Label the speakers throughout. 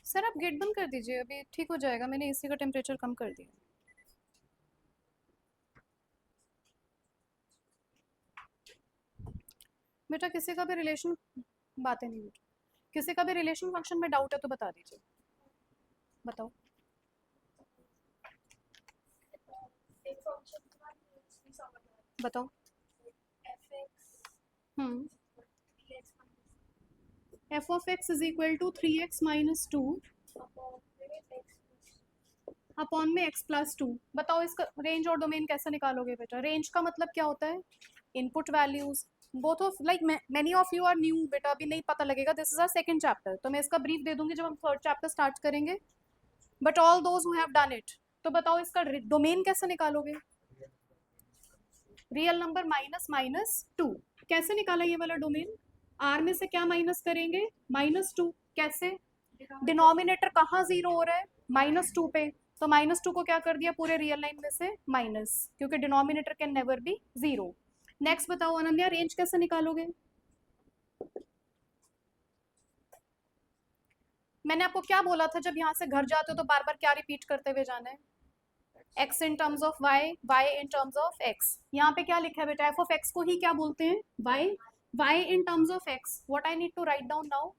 Speaker 1: Sir आप gate बंद कर दीजिए, अभी ठीक हो जाएगा, मैंने एसी का टेम्परेचर कम कर दिया। बेटा किसी का भी रिलेशन, बातें नहीं बेटा, किसी का भी रिलेशन फंक्शन में डाउट है तो बता दीजिए। बताओ। बताओ। F of x is equal to 3x minus 2 upon में x प्लस 2। बताओ इसका रेंज और डोमेन कैसे निकालोगे बेटा? रेंज का मतलब क्या होता है? Input values. Both of like many of you are new बेटा, अभी नहीं पता लगेगा, this is our second chapter, तो मैं इसका ब्रीफ दे दूंगी जब हम थर्ड चैप्टर स्टार्ट करेंगे, but all those who have done it. तो बताओ इसका डोमेन कैसे निकालोगे? Real number minus minus 2। कैसे निकाला ये वाला डोमेन? आर में से क्या माइनस करेंगे? -2। कैसे? डिनोमिनेटर कहाँ जीरो हो रहा है? -2 पे, तो -2 को क्या कर दिया पूरे रियल लाइन में से माइनस, क्योंकि denominator can never be zero. Next बताओ अनन्या, रेंज कैसे निकालोगे? मैंने आपको क्या बोला था, जब यहाँ से घर जाते हो तो बार बार क्या रिपीट करते हुए जाना है? x in terms of y, y in terms of x। यहाँ पे क्या लिखा है बेटा? f ऑफ x को ही क्या बोलते हैं? y, y in terms of x। What I need to write down now?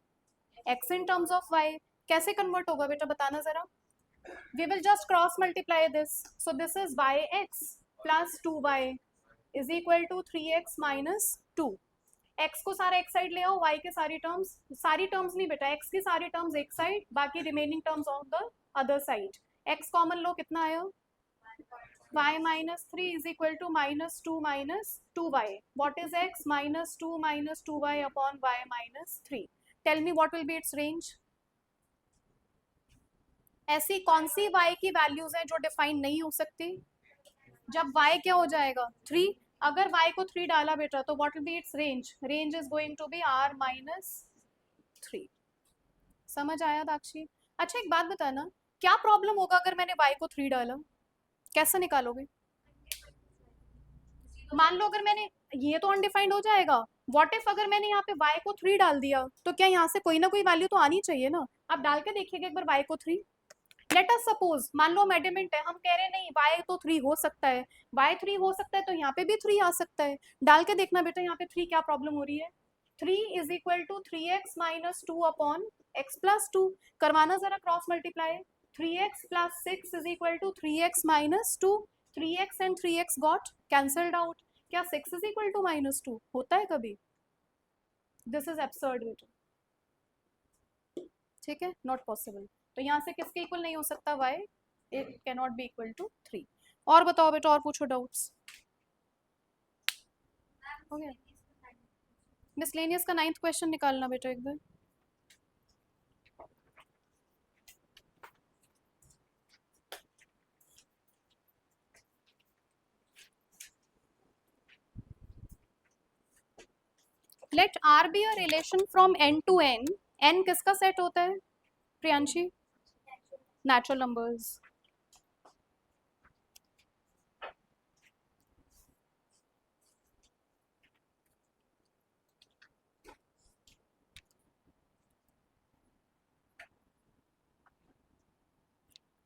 Speaker 1: x in terms of y। कैसे कन्वर्ट होगा बेटा, बताना जरा। We will just cross multiply this. So this is yx plus 2y is equal to 3x minus 2. x को सारा एक side ले आओ, y के सारी टर्म्स नहीं बेटा, x की सारी टर्म्स एक साइड, बाकी remaining terms on the other side. x common लो, कितना आया? y minus 3 is equal to -2 minus 2y. What is x? -2 minus 2y upon y minus 3. Tell me what will be its range? ऐसी कौन सी y की values है जो define नहीं हो सकती? जब y क्या हो जाएगा? 3। अगर y को 3 डाला बेटा तो what will be its range? Range is going to be r minus 3. समझ आया दाक्षी? अच्छा एक बात बताना, क्या प्रॉब्लम होगा अगर मैंने y को 3 डाला? कैसे निकालोगे? मान लो अगर मैंने, ये तो अनडिफाइंड हो जाएगा। व्हाट इफ अगर मैंने यहाँ पे y को 3 डाल दिया, तो क्या यहाँ से कोई ना कोई वैल्यू तो आनी चाहिए ना? आप डाल के देखिएगा एक बार y को 3। लेट अस सपोज, मान लो मेडिमेंट है, हम कह रहे हैं नहीं y तो 3 हो सकता है, y 3 हो सकता है, तो यहाँ पे भी 3 आ सकता है। डाल के देखना बेटा यहाँ पे 3 क्या प्रॉब्लम हो रही है? 3 is equal to 3x minus 2 upon x plus 2। करवाना जरा cross multiply. 3x plus 6 is equal to 3x minus 2। 3x and 3x got cancelled out. क्या 6 इज इक्वल टू -2 होता है कभी? दिस इज एब्सर्ड बेटा, ठीक है, नॉट पॉसिबल। तो यहाँ से किसके इक्वल नहीं हो सकता? y, it can not be equal to 3। और बताओ बेटा, और पूछो डाउट्स। हो गया। मिसलेनियस का 9th क्वेश्चन निकालना बेटा एक बार। Let R be a relation from N to N. N किसका सेट होता है प्रियांशी? Natural numbers.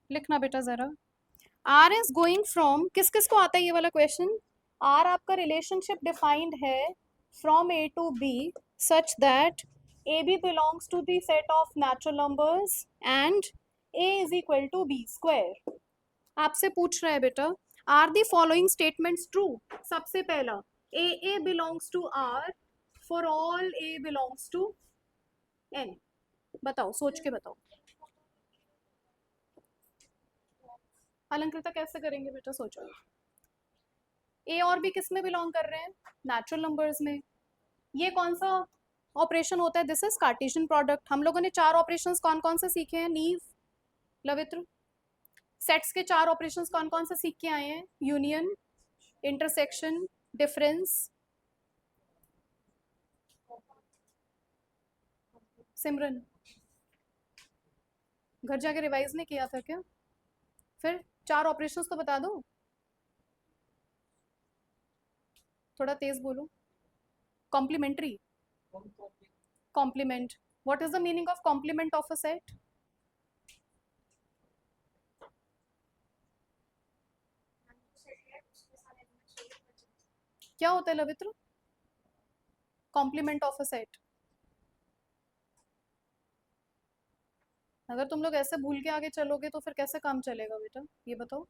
Speaker 1: लिखना बेटा जरा। आर इज गोइंग फ्रॉम, किस किस को आता है ये वाला क्वेश्चन? आर आपका रिलेशनशिप डिफाइंड है from A to B such that A B belongs to the set of natural numbers and A is equal to B square. आपसे पूछ रहा है बेटा R the following statements true? सबसे पहला A belongs to R for all A belongs to N. बताओ, सोच के बताओ। अलंकृता कैसे करेंगे बेटा, सोचो। ए और बी किस में बिलोंग कर रहे हैं? नेचुरल नंबर्स में। ये कौन सा ऑपरेशन होता है? This is Cartesian product. हम लोगों ने 4 ऑपरेशंस कौन कौन से सीखे हैं? नीव, लवित्र। सेट्स के 4 ऑपरेशंस कौन कौन से सीख के आए हैं? Union, intersection, difference. सिमरन घर जाके रिवाइज नहीं किया था क्या? फिर 4 ऑपरेशंस तो बता दो, थोड़ा तेज बोलो। Complementary, complement. What is the meaning of complement of a set? क्या होता है लवित्र कॉम्प्लीमेंट ऑफ अ सेट? अगर तुम लोग ऐसे भूल के आगे चलोगे तो फिर कैसे काम चलेगा बेटा, ये बताओ।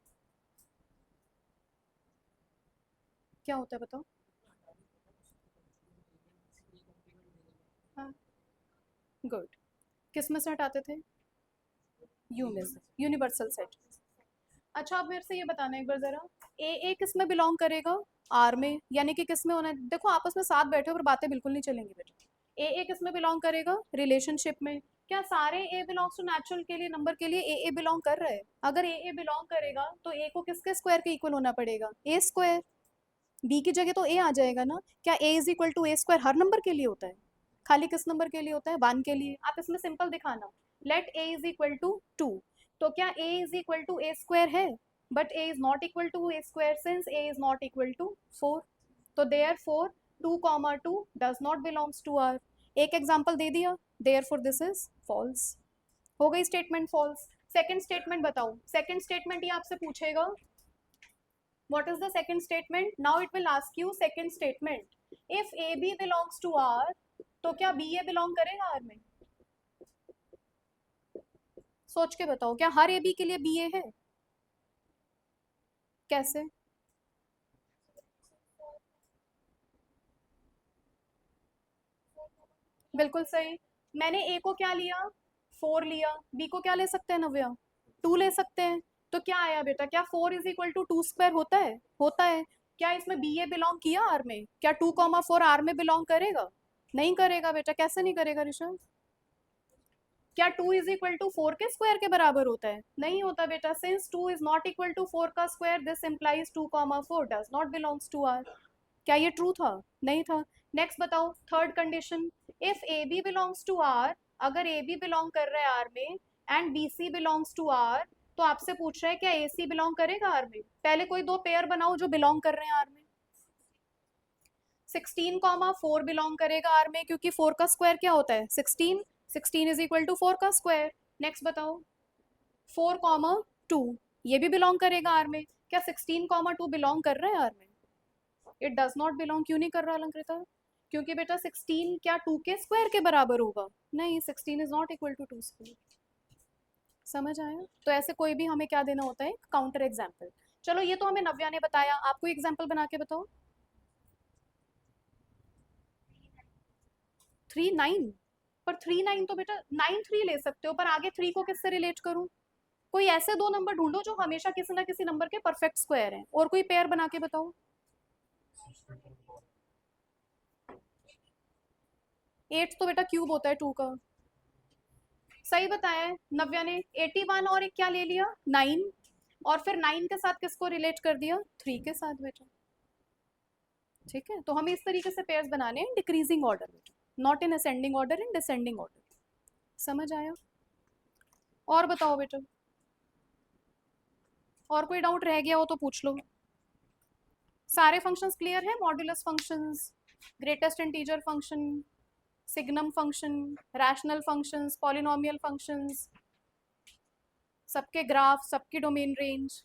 Speaker 1: क्या होता है बताओ। हाँ, गुड। किस में से हटाते थे? यू में से, यूनिवर्सल सेट। अच्छा आप मेरे से ये बताना एक बार जरा, ए किस में बिलोंग करेगा? आर में। यानी कि किस में होना है? देखो आपस में साथ बैठे हो पर बातें बिल्कुल नहीं चलेंगी बेटा। ए किस में बिलोंग करेगा? रिलेशनशिप में। क्या सारे ए बिलोंग्स टू नेचुरल के लिए, नंबर के लिए ए बिलोंग कर रहे हैं? अगर ए बिलोंग करेगा तो ए को किसके स्क्वायर के इक्वल होना पड़ेगा? ए स्क्वायर। बी की जगह तो ए आ जाएगा ना। क्या A is equal to A square हर नंबर के लिए होता है? खाली किस नंबर के लिए होता है? 1 के लिए। आप इसमें सिंपल दिखाना, let A is equal to 2। तो क्या A is equal to A square है? But A is not equal to A square since A is not equal to 4। तो therefore 2, 2 does not belongs to R. एक example दे दिया, therefore this is false. हो गई statement false. Second statement बताओ। Second statement ये आपसे पूछेगा what is the second statement? Now it will ask you second statement, if AB belongs to R तो क्या BA belong करेगा R में? सोच के बताओ, क्या हर AB के लिए BA है? कैसे? बिल्कुल सही। मैंने A को क्या लिया? 4 लिया। B को क्या ले सकते हैं नव्या? 2 ले सकते हैं। तो क्या आया बेटा, क्या 4 इज इक्वल टू 2 स्क्वायर होता है? होता है। क्या इसमें BA बिलोंग किया R में? क्या 2, 4 R में बिलोंग करेगा? नहीं करेगा बेटा। कैसे नहीं करेगा ऋषभ? क्या 2 इज इक्वल टू 4 के स्क्वायर के बराबर होता है? नहीं होता बेटा। Since 2 is not equal to 4 का square this implies 2, 4 does not belongs to R. क्या ये ट्रू था? नहीं था। नेक्स्ट बताओ, third condition, if a B belongs to R. अगर ए बी बिलोंग कर रहा है आर में and b c belongs to R, तो आपसे पूछ रहा है क्या ए सी बिलोंग करेगा आर में? पहले कोई 2 पेयर बनाओ जो बिलोंग कर रहे हैं आर में। 16, 4 बिलोंग करेगा आर में क्योंकि 4 का स्क्वायर क्या होता है? 16। 16 इज इक्वल टू 4 का स्क्वायर। नेक्स्ट बताओ, 4, 2 ये भी बिलोंग करेगा आर में। क्या 16, 2 बिलोंग कर रहा है आर में? It does not belong. क्यों नहीं कर रहा अलंकृता? क्योंकि बेटा 16 क्या 2 के स्क्वायर के बराबर होगा? नहीं, 16 is not equal to 2 square. समझ आया? तो ऐसे कोई भी हमें क्या देना होता है? Counter example. चलो ये तो हमें नव्या ने बताया, आपको एग्जाम्पल बना के बताओ। 3, 9। पर 3, 9 तो बेटा 9, 3 ले सकते हो, पर आगे 3 को किससे रिलेट करूं? कोई ऐसे 2 नंबर ढूंढो जो हमेशा किसी ना किसी नंबर के परफेक्ट स्क्वायर हैं, और कोई पेयर बना के बताओ। 8 तो बेटा क्यूब होता है 2 का। सही बताया है नव्या ने। 81 और एक क्या ले लिया 9, और फिर 9 के साथ किसको रिलेट कर दिया 3 के साथ बेटा। ठीक है, तो हमें इस तरीके से पेयर्स बनाने हैं डिक्रीजिंग ऑर्डर बेटा, not in ascending order, in descending order. समझ आया? और बताओ बेटा, और कोई डाउट रह गया हो तो पूछ लो। सारे फंक्शंस क्लियर है? Modulus functions, greatest integer function, signum function, rational functions, polynomial functions, सबके ग्राफ, सबकी डोमेन रेंज।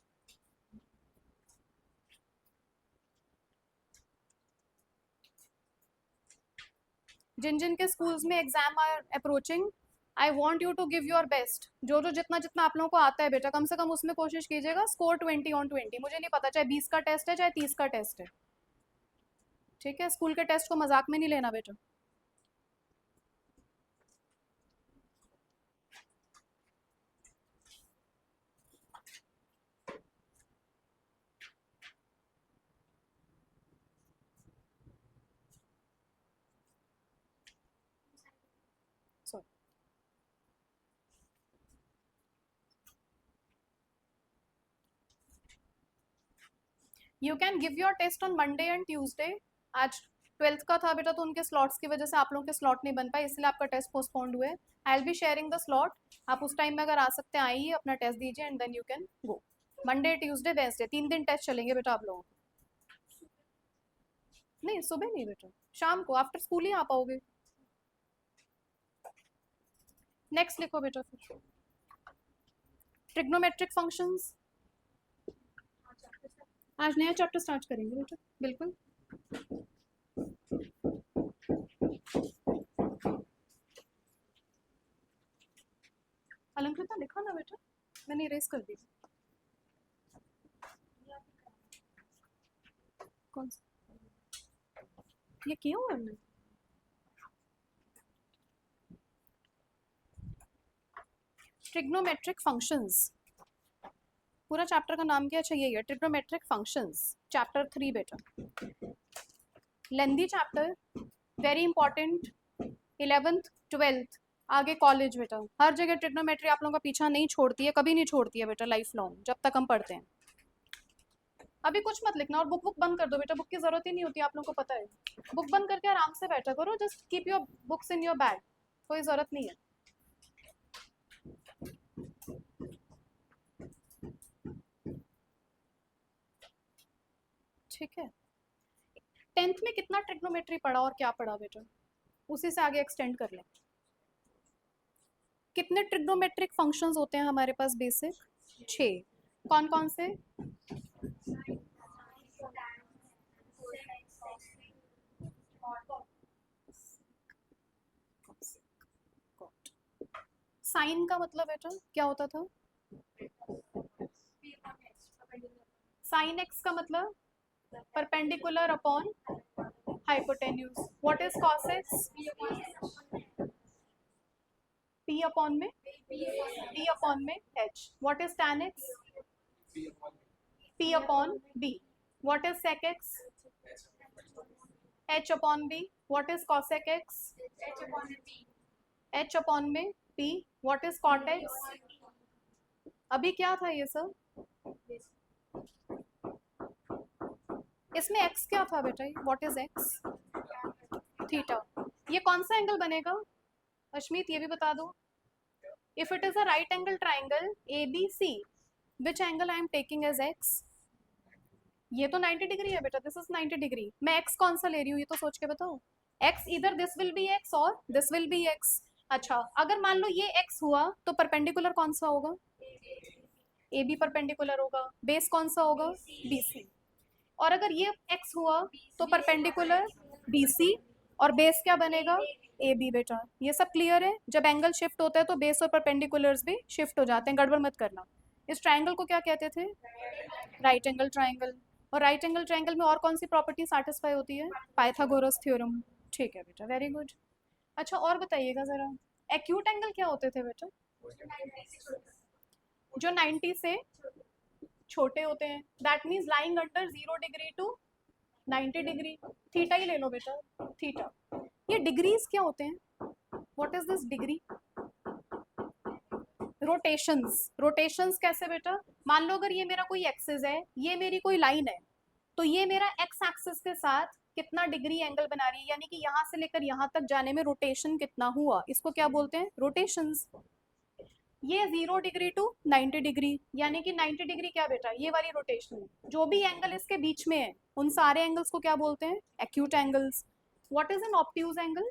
Speaker 1: जिन जिन के स्कूल्स में exam are approaching, I want you to give your best. जो जो जितना जितना आप लोगों को आता है बेटा, कम से कम उसमें कोशिश कीजिएगा स्कोर 20/20। मुझे नहीं पता चाहे 20 का टेस्ट है चाहे 30 का टेस्ट है। ठीक है, स्कूल के टेस्ट को मजाक में नहीं लेना बेटा। You can give your test on Monday and Tuesday. आज 12th का था बेटा, तो उनके स्लॉट्स की वजह से आप लोगों के स्लॉट नहीं बन पाए, इसलिए आपका टेस्ट पोस्टपोन्ड हुए। I will be sharing the slot, आप उस टाइम में अगर आ सकते हैं आइए, अपना टेस्ट दीजिए and then you can go. Monday, Tuesday, Wednesday 3 दिन टेस्ट चलेंगे बेटा आप लोगों को। नहीं सुबह नहीं बेटा, शाम को आफ्टर स्कूल ही आ पाओगे। नेक्स्ट लिखो बेटा फिर, ट्रिग्नोमेट्रिक फंक्शंस। आज नया चैप्टर स्टार्ट करेंगे बेटा, बिल्कुल। अलंकृता लिखा ना बेटा, मैंने इरेज कर दी। कौन सा ये किया हुआ है? ट्रिग्नोमेट्रिक फंक्शंस, पूरा चैप्टर का नाम क्या? अच्छा यही है, ट्रिग्नोमेट्रिक फंक्शंस, चैप्टर 3 बेटा। लेंदी chapter, very important, 11th 12th, आगे कॉलेज बेटा। हर जगह ट्रिग्नोमेट्री आप लोगों का पीछा नहीं छोड़ती है, कभी नहीं छोड़ती है बेटा, लाइफ लॉन्ग जब तक हम पढ़ते हैं। अभी कुछ मत लिखना और बुक बंद कर दो बेटा, बुक की जरूरत ही नहीं होती, आप लोगों को पता है। बुक बंद करके आराम से बैठा करो, just keep your books in your bag, कोई जरूरत नहीं है। ठीक है, 10th में कितना ट्रिग्नोमेट्री पढ़ा और क्या पढ़ा बेटा, उसी से आगे एक्सटेंड कर लें। कितने ट्रिग्नोमेट्रिक फंक्शंस होते हैं हमारे पास? बेसिक 6। कौन कौन से? साइन का मतलब बेटा क्या होता था? साइन एक्स का मतलब perpendicular upon hypotenuse. What is cos x? P upon में डी अपॉन में H. What is tan x? P upon B. What is sec x? H upon B. What is cosec x? H upon में P. What is cot x? अभी क्या था ये सब? इसमें x क्या था बेटा? What is x? थीटा। ये कौन सा एंगल बनेगा अश्मीत, ये भी बता दो। If it is a right angle triangle ABC, which angle I am taking as x? ये तो 90 डिग्री है बेटा, दिस इज 90 डिग्री। मैं x कौन सा ले रही हूँ ये तो सोच के बताओ। x इधर दिस विल बी x और दिस विल बी x। अच्छा, अगर मान लो ये x हुआ तो परपेंडिकुलर कौन सा होगा? AB परपेंडिकुलर होगा। बेस कौन सा होगा? BC। और अगर ये x हुआ तो परपेंडिकुलर BC, और बेस क्या बनेगा? AB बेटा। ये सब क्लियर है? जब एंगल शिफ्ट होता है तो बेस और परपेंडिकुलर्स भी शिफ्ट हो जाते हैं, गड़बड़ मत करना। इस ट्राइंगल को क्या कहते थे? Right angle triangle. और राइट एंगल ट्राइंगल में और कौन सी प्रॉपर्टी सेटिस्फाई होती है? Pythagoras theorem. ठीक है बेटा, वेरी गुड। अच्छा और बताइएगा जरा, एक्यूट एंगल क्या होते थे बेटा? जो 90 से छोटे होते हैं, that means lying under 0 degree to 90 degree. Theta ही ले लो बेटा, थीटा। ये डिग्रीज क्या होते हैं? What is this degree? Rotations. Rotations कैसे बेटा? मान लो अगर ये मेरा कोई एक्सिस है, ये मेरी कोई लाइन है, तो ये मेरा एक्स एक्सिस के साथ कितना डिग्री एंगल बना रही है, यानी कि यहाँ से लेकर यहाँ तक जाने में रोटेशन कितना हुआ, इसको क्या बोलते हैं? रोटेशंस। ये 0 डिग्री टू 90 डिग्री, यानी कि 90 डिग्री क्या बेटा? ये वाली रोटेशन। जो भी एंगल इसके बीच में है उन सारे एंगल्स को क्या बोलते हैं? Acute angles. What is an obtuse angle?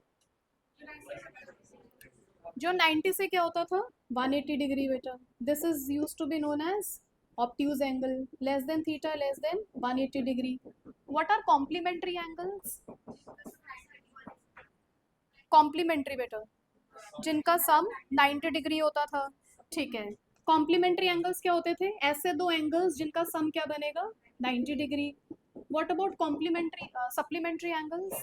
Speaker 1: जो 90 से क्या होता था? 180 डिग्री बेटा। This is used to be known as obtuse angle, less than theta, less than 180 degree. What are complementary angles? Complementary बेटा, जिनका सम 90 डिग्री होता था। ठीक है, कॉम्प्लीमेंट्री एंगल्स क्या होते थे? ऐसे दो एंगल्स जिनका सम क्या बनेगा? 90 degree. What about complementary supplementary angles,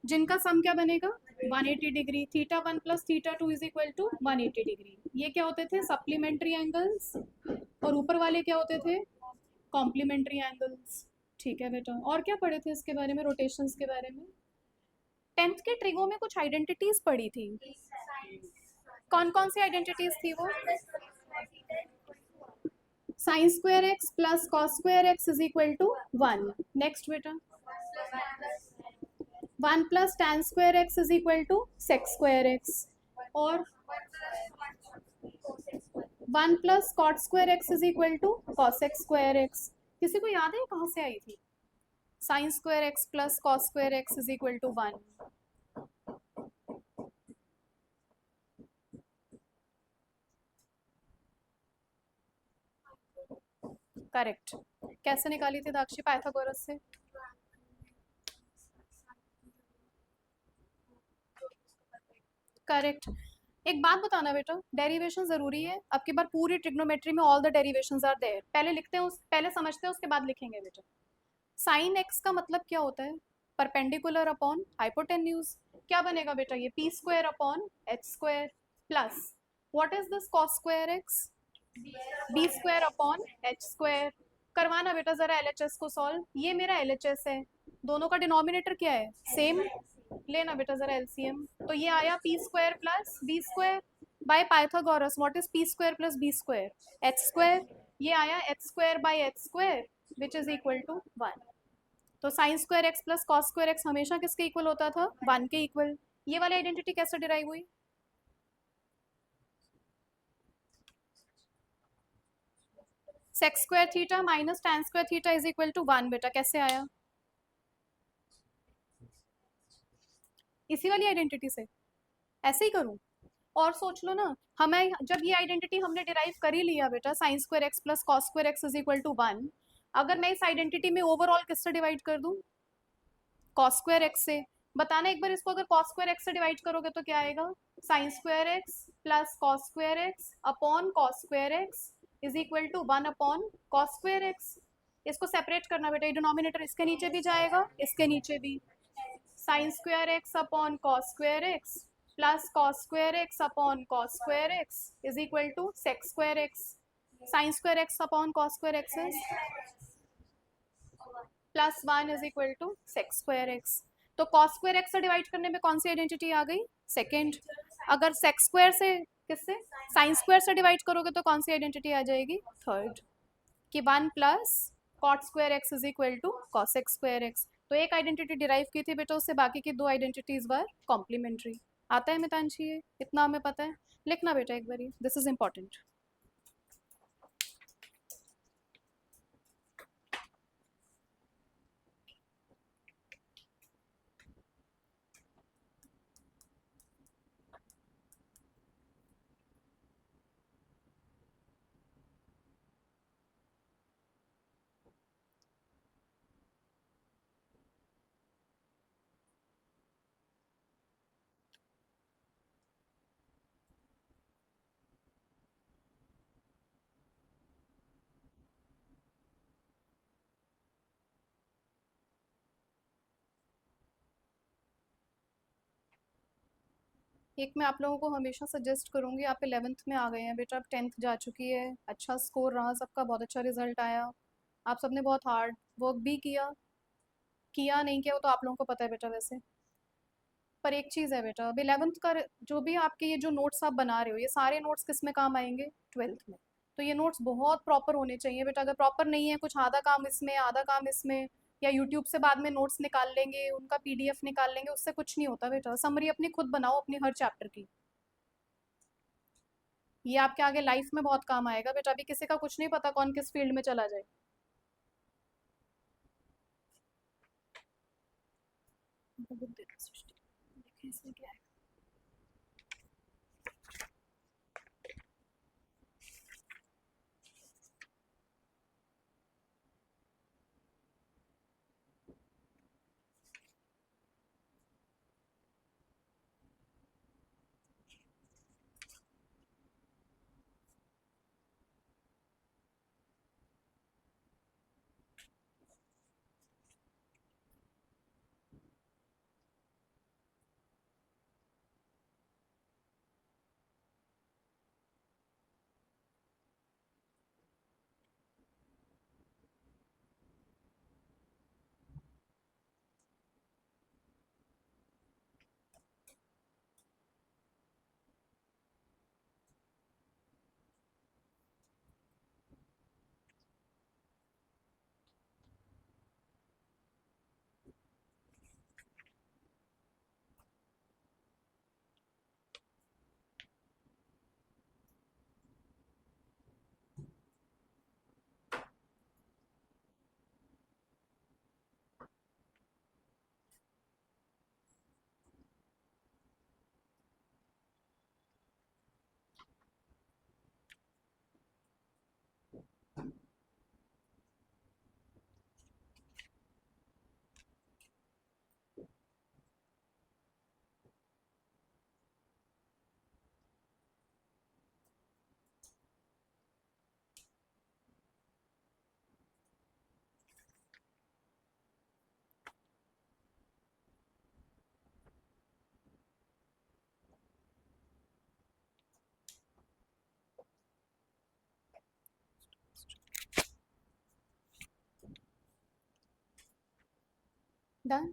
Speaker 1: जिनका सम क्या बनेगा? 180 degree. Theta 1 plus theta 2 is equal to 180 degree. ये क्या होते थे? Supplementary angles. और ऊपर वाले क्या होते थे? Complementary angles. ठीक है बेटा, और क्या पढ़े थे इसके बारे में, रोटेशंस के बारे में? 10th के ट्रिगो में कुछ आइडेंटिटीज पढ़ी थी। कौन कौन सी आइडेंटिटीज थी वो? Sine square x plus cos square x is equal to 1। Next बेटा, 1 plus tan square x is equal to sec square x. और 1 plus cot square x is equal to cosec square x. किसी को याद है कहाँ से आई थी? Sine square x plus cos square x is equal to 1। Correct. कैसे निकाली थी दाक्षी? पाइथागोरस से। करेक्ट। एक बात बताना बेटा, डेरिवेशन जरूरी है। अब की बार पूरी ट्रिग्नोमेट्री में all the derivations are there. पहले लिखते हैं, उस पहले समझते हैं, उसके बाद लिखेंगे बेटा। साइन एक्स का मतलब क्या होता है? Perpendicular upon hypotenuse. क्या बनेगा बेटा? ये p square upon h square plus what is this cos square x? B square upon h square. करवाना बेटा जरा एलएचएस को सॉल्व। ये मेरा एलएचएस है, दोनों का डिनोमिनेटर क्या है? सेम। लेना बेटा जरा एलसीएम। तो ये आया p square plus b square by Pythagoras. What is p square plus b square? H square. ये आया h square by h square which is equal to 1। तो sine square x plus cos square x हमेशा किसके equal होता था? 1 के equal. ये वाली आइडेंटिटी कैसे डिराइव हुई? Sec square theta minus tan square theta is equal to 1 बेटा। कैसे आया? इसी वाली आइडेंटिटी से। ऐसे ही करूं? और सोच लो ना, हमें जब ये आइडेंटिटी हमने डिराइव कर ही लिया बेटा, sine square x plus cos square x is equal to 1, अगर मैं इस आइडेंटिटी में ओवरऑल किससे डिवाइड कर दूं? कॉस स्क्वायर एक्स से। बताना एक बार इसको, अगर कॉस स्क्वायर एक्स से डिवाइड करोगे तो क्या आएगा? Sine square x plus cos square x upon cos square x is equal to 1 upon cos square x. इसको सेपरेट करना बेटा, डिनोमिनेटर इसके नीचे भी जाएगा, इसके नीचे भी। Sine square x upon cos square x plus cos square x upon cos square x is equal to sec square x. Sine square x upon cos square x is plus 1 is equal to sec square x. तो cos square x से divide करने में कौन सी identity आ गई? Second. अगर sec square से, किससे? Sine square से डिवाइड करोगे तो कौन सी आइडेंटिटी आ जाएगी? थर्ड। कि 1 plus cot square x is equal to cosec square x. तो एक आइडेंटिटी डिराइव की थी बेटा, उससे बाकी की दो आइडेंटिटीज वर कॉम्प्लीमेंट्री। आता है मितांशी? ये इतना हमें पता है। लिखना बेटा एक बारी, दिस इज इंपॉर्टेंट। एक मैं आप लोगों को हमेशा सजेस्ट करूंगी, आप 11th में आ गए हैं बेटा, अब 10th जा चुकी है, अच्छा स्कोर रहा सबका, बहुत अच्छा रिजल्ट आया, आप सबने बहुत हार्ड वर्क भी किया, किया नहीं किया वो तो आप लोगों को पता है बेटा। वैसे पर एक चीज़ है बेटा, अब 11th का जो भी आपके ये जो नोट्स आप बना रहे हो, ये सारे नोट्स किस में काम आएंगे? 12th में। तो ये नोट्स बहुत प्रॉपर होने चाहिए बेटा। अगर प्रॉपर नहीं है, कुछ आधा काम इसमें आधा काम इसमें, या यूट्यूब से बाद में नोट्स निकाल लेंगे, उनका पीडीएफ निकाल लेंगे, उससे कुछ नहीं होता बेटा। समरी अपनी खुद बनाओ अपनी हर चैप्टर की। ये आपके आगे लाइफ में बहुत काम आएगा बेटा। अभी किसी का कुछ नहीं पता कौन किस फील्ड में चला जाए। देखें इसमें क्या है। डन।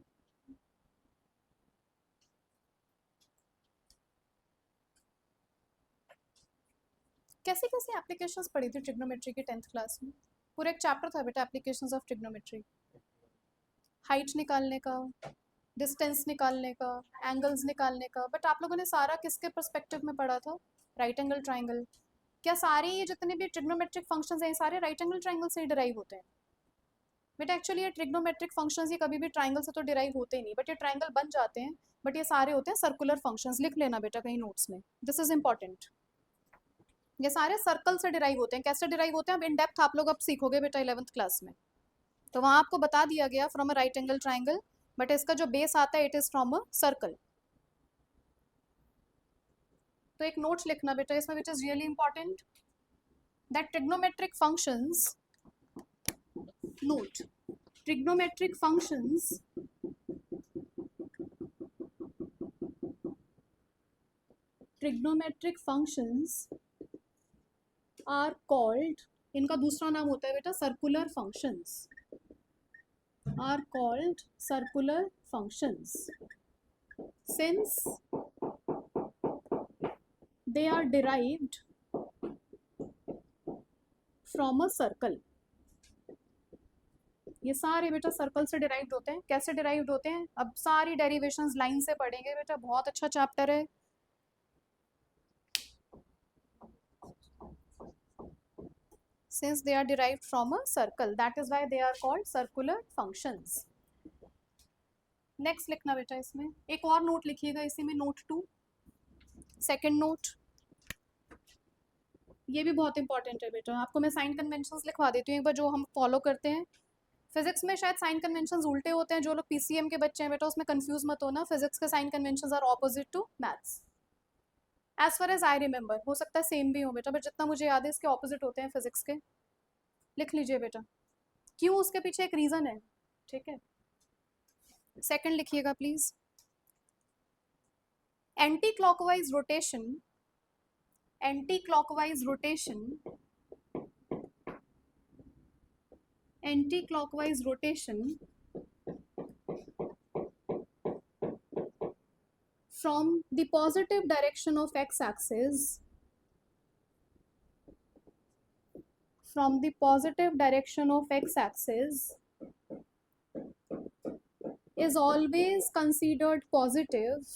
Speaker 1: कैसी कैसी एप्लीकेशंस पढ़ी थी ट्रिग्नोमेट्री की 10th क्लास में? पूरा एक चैप्टर था बेटा एप्लीकेशंस ऑफ ट्रिग्नोमेट्री। हाइट निकालने का, डिस्टेंस निकालने का, एंगल्स निकालने का। बट आप लोगों ने सारा किसके पर्सपेक्टिव में पढ़ा था? Right angle triangle. क्या सारे ये जितने भी ट्रिग्नोमेट्रिक फंक्शंस हैं सारे राइट एंगल ट्राइंगल से ही डिराइव होते हैं? बेटा एक्चुअली ये ट्रिग्नोमेट्रिक फंक्शंस ये कभी भी ट्राइंगल से तो डिराइव होते ही नहीं, बट ये ट्राइंगल बन जाते हैं। बट ये सारे होते हैं सर्कुलर फंक्शंस। लिख लेना बेटा कहीं नोट्स में, दिस इज इंपॉर्टेंट। ये सारे सर्कल से डिराइव होते हैं। कैसे डिराइव होते हैं अब इन डेप्थ आप लोग अब सीखोगे बेटा 11th क्लास में। तो वहाँ आपको बता दिया गया from a right angle triangle, but इसका जो बेस आता है it is from a circle. तो एक नोट्स लिखना बेटा इसमें which is really important, that trigonometric functions, note, trigonometric functions are called, इनका दूसरा नाम होता है बेटा circular functions, are called circular functions since they are derived from a circle। ये सारे बेटा सर्कल से डिराइव्ड होते हैं। कैसे डिराइव्ड होते हैं अब सारी डेरिवेशंस लाइन से पढ़ेंगे बेटा, बहुत अच्छा चैप्टर है। Since they are derived from a circle, that is why they are called circular functions। Next लिखना बेटा इसमें एक और नोट लिखिएगा इसी में, नोट 2, सेकंड नोट। ये भी बहुत इंपॉर्टेंट है बेटा। आपको मैं साइन कन्वेंशंस लिखवा देती हूँ एक बार जो हम फॉलो करते हैं। फिजिक्स में शायद साइन कन्वेंशंस उल्टे होते हैं, जो लोग पीसीएम के बच्चे हैं बेटा उसमें कंफ्यूज मत होना। फिजिक्स के sign conventions are opposite to maths as far as I remember. हो सकता है सेम भी हो बेटा, बट जितना मुझे याद है इसके ऑपोजिट होते हैं फिजिक्स के। लिख लीजिए बेटा, क्यों उसके पीछे एक रीजन है, ठीक है। सेकंड लिखिएगा please, anti clockwise rotation, anti clockwise rotation, anti clockwise rotation from the positive direction of x-axis, from the positive direction of x-axis is always considered positive,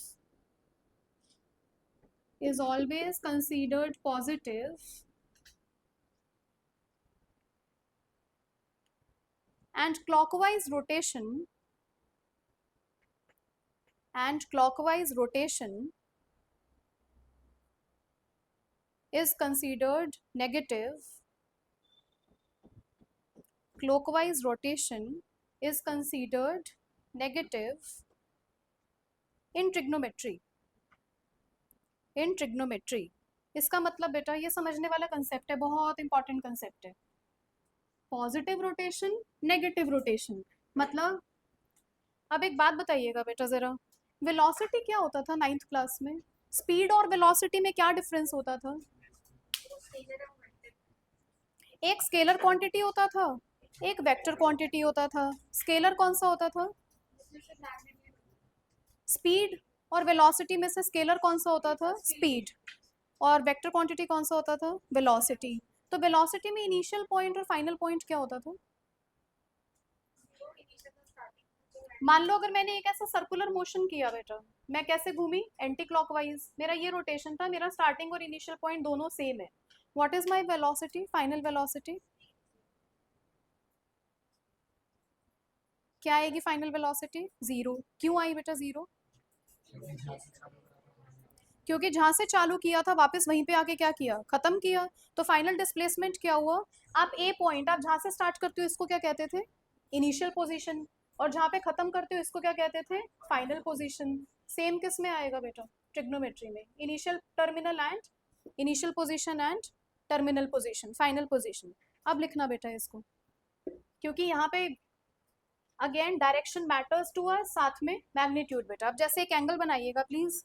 Speaker 1: is always considered positive, and clockwise rotation, and clockwise rotation is considered negative, clockwise rotation is considered negative in trigonometry, in trigonometry. इसका मतलब बेटा ये समझने वाला concept है, बहुत important concept है. Positive rotation, negative rotation, मतलब अब एक बात बताइएगा बेटा जरा, वेलोसिटी क्या होता था 9th क्लास में? स्पीड और वेलोसिटी में क्या डिफरेंस होता था? एक स्केलर क्वांटिटी होता था, एक वेक्टर क्वांटिटी होता था. स्केलर कौन सा होता था? स्पीड. और वेलोसिटी में से स्केलर कौन सा होता था? स्पीड. और वेक्टर क्वांटिटी कौन सा होता था? वेलोसिटी. तो वेलोसिटी में इनिशियल पॉइंट और फाइनल पॉइंट क्या होता था? मान लो अगर मैंने एक ऐसा सर्कुलर मोशन किया बेटा, मैं कैसे घूमी? Anti clockwise. मेरा ये रोटेशन था, मेरा स्टार्टिंग और इनिशियल पॉइंट दोनों सेम है. What is my velocity? Final velocity क्या आएगी? Final velocity zero. क्यों आई बेटा जीरो? क्योंकि जहां से चालू किया था वापस वहीं पे आके क्या किया? खत्म किया. तो फाइनल डिस्प्लेसमेंट क्या हुआ? आप ए पॉइंट, आप जहां से स्टार्ट करते हो इसको क्या कहते थे? Initial position. और जहां पे खत्म करते हो इसको क्या कहते थे? Final position. सेम किस में आएगा बेटा? ट्रिग्नोमेट्री में. Initial terminal and initial position and terminal position, final position. अब लिखना बेटा इसको, क्योंकि यहाँ पे again direction matters to us, साथ में मैग्नीट्यूड बेटा. अब जैसे एक एंगल बनाइएगा please.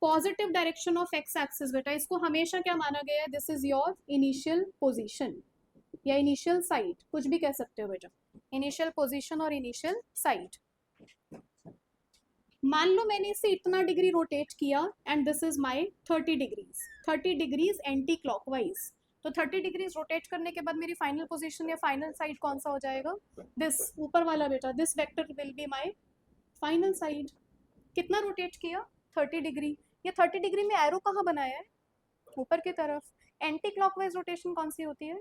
Speaker 1: Positive direction of x axis बेटा, इसको हमेशा क्या माना गया है? This is your initial position या इनिशियल साइड, कुछ भी कह सकते हो बेटा. इनिशियल पोजीशन और इनिशियल साइड. मान लो मैंने इसे इतना डिग्री रोटेट किया and this is my 30 degrees, 30 degrees anti clockwise. तो 30 डिग्रीज रोटेट करने के बाद मेरी फाइनल पोजीशन या फाइनल साइड कौन सा हो जाएगा? दिस ऊपर वाला बेटा. This vector will be my final side. कितना रोटेट किया? 30 डिग्री. ये 30 डिग्री में एरो कहाँ बनाया है? ऊपर की तरफ. एंटी क्लॉकवाइज रोटेशन कौन सी होती है?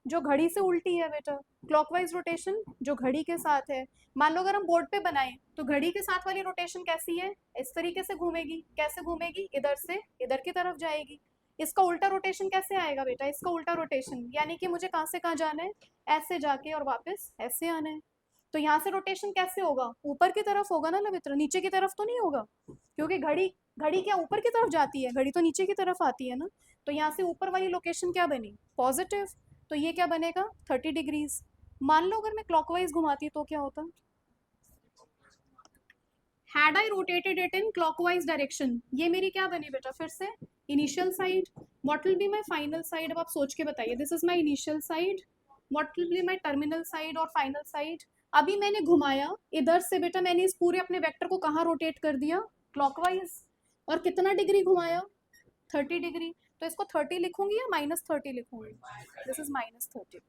Speaker 1: जो घड़ी से उल्टी है बेटा. क्लॉकवाइज रोटेशन जो घड़ी के साथ है. मान लो अगर हम बोर्ड पे बनाएं तो घड़ी के साथ वाली रोटेशन कैसी है? इस तरीके से घूमेगी. कैसे घूमेगी? इधर से इधर की तरफ जाएगी. इसका उल्टा रोटेशन कैसे आएगा बेटा? इसका उल्टा रोटेशन यानी कि मुझे कहाँ से कहाँ जाना है? ऐसे जाके और वापस ऐसे आना है. तो यहाँ से रोटेशन कैसे होगा? ऊपर की तरफ होगा ना मित्र, नीचे की तरफ तो नहीं होगा. क्योंकि घड़ी घड़ी क्या ऊपर की तरफ जाती है? घड़ी तो नीचे की तरफ आती है ना. तो यहाँ से ऊपर वाली लोकेशन क्या बनी? पॉजिटिव. तो ये क्या बनेगा? 30 डिग्रीज. मान लो अगर मैं क्लॉकवाइज घुमाती तो क्या होता? Had I rotated it in clockwise direction, ये मेरी क्या बनी बेटा? फिर से initial side. What will be my final side? अब आप सोच के बताइए. This is my initial side. What will be my terminal side और फाइनल साइड? अभी मैंने घुमाया इधर से बेटा, मैंने इस पूरे अपने वेक्टर को कहाँ रोटेट कर दिया? क्लॉकवाइज. और कितना डिग्री घुमाया? 30 डिग्री. तो इसको 30 लिखूंगी या -30 लिखूंगी? This is -30.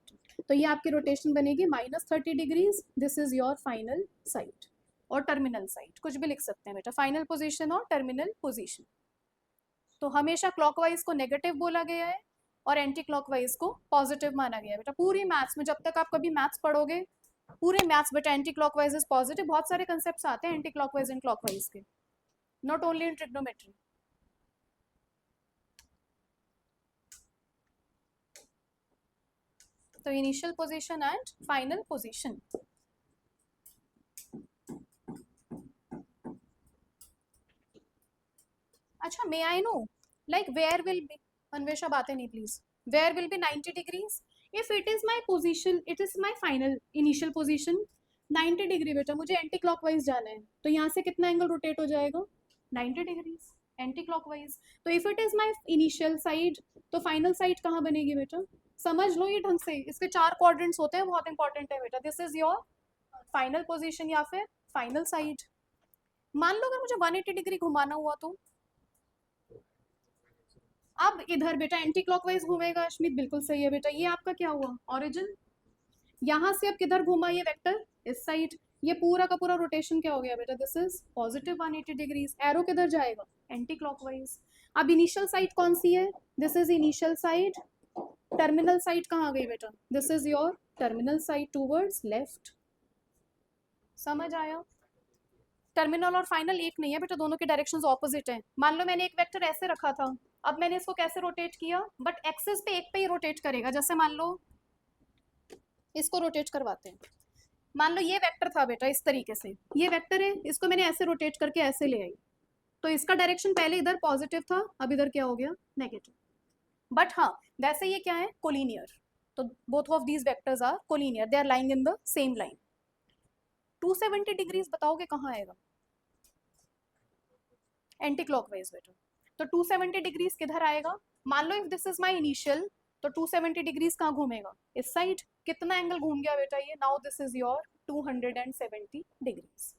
Speaker 1: तो ये आपकी रोटेशन बनेगी -30 degrees. This is your final side और टर्मिनल साइड, कुछ भी लिख सकते हैं बेटा. फाइनल पोजीशन और टर्मिनल पोजीशन. तो हमेशा क्लॉकवाइज को नेगेटिव बोला गया है और एंटी क्लॉकवाइज को पॉजिटिव माना गया है बेटा. पूरी मैथ्स में जब तक आप कभी मैथ्स पढ़ोगे, पूरे मैथ्स बेटा एंटी क्लॉकवाइज इज पॉजिटिव. बहुत सारे कंसेप्ट आते हैं एंटी क्लॉकवाइज एंड क्लॉकवाइज के, नॉट ओनली इन ट्रिग्नोमेट्री. तो initial position and final position. अच्छा, may I know like where will be, Anvesha बातें नहीं please. Where will be 90 degrees? If it is my position, it is my final initial position 90 degree बेटा, मुझे anti clockwise जाना है. तो यहाँ से कितना एंगल रोटेट हो जाएगा? 90 डिग्रीज एंटी क्लॉकवाइज. तो if it is my initial side, तो फाइनल साइड कहाँ बनेगी बेटा? समझ लो ये ढंग से. इसके 4 क्वाड्रेंट्स होते हैं, बहुत इंपॉर्टेंट है बेटा. This is your final position या फिर फाइनल साइड. मान लो अगर मुझे 180 डिग्री घुमाना हुआ तो अब इधर बेटा एंटी क्लॉकवाइज घूमेगा। अश्मित बिल्कुल सही है बेटा। ये आपका क्या हुआ, ओरिजिन। यहाँ से अब किधर घूमा ये वेक्टर, इस साइड। ये पूरा का पूरा रोटेशन क्या हो गया बेटा, this is positive 180 degrees. Arrow किधर जाएगा, एंटी क्लॉकवाइज। अब इनिशियल साइड कौन सी है, this is initial side. Terminal side कहाँ गई बेटा, this is your terminal side towards left. समझ आया। टर्मिनल और फाइनल एक नहीं है बेटा, दोनों के डायरेक्शंस ऑपोजिट हैं। मान लो मैंने एक वेक्टर ऐसे रखा था, अब मैंने इसको कैसे रोटेट किया, बट एक्सिस पे एक पे ही रोटेट करेगा। जैसे मान लो इसको रोटेट करवाते हैं। मान लो ये वेक्टर था बेटा इस तरीके से, ये वेक्टर है, इसको मैंने ऐसे रोटेट करके ऐसे ले आई, तो इसका डायरेक्शन पहले इधर पॉजिटिव था, अब इधर क्या हो गया, नेगेटिव। बट हाँ, वैसे ये क्या है, कोलिनियर। तो both of these vectors are collinear, they are lying in the same line. 270 degrees बताओगे कहाँ आएगा, एंटी क्लॉकवाइज बेटा। तो 270 डिग्रीज किधर आएगा, मान लो if this is my initial, तो 270 डिग्रीज कहाँ घूमेगा, इस साइड। कितना एंगल घूम गया बेटा ये, now this is your 270 degrees.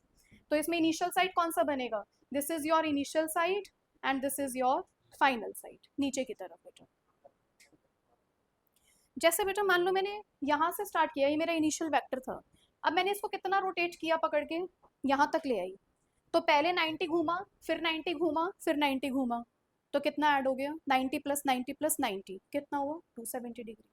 Speaker 1: तो इसमें इनिशियल साइड कौन सा बनेगा, this is your initial side and this is your final side, नीचे की तरफ बेटा। जैसे बेटा मान लो मैंने यहाँ से स्टार्ट किया, ये मेरा इनिशियल वेक्टर था, अब मैंने इसको कितना रोटेट किया पकड़ के, यहाँ तक ले आई। तो पहले 90 घूमा, फिर 90 घूमा, फिर 90 घूमा, तो कितना ऐड हो गया, 90 प्लस 90 प्लस 90 कितना हुआ, 270 डिग्री।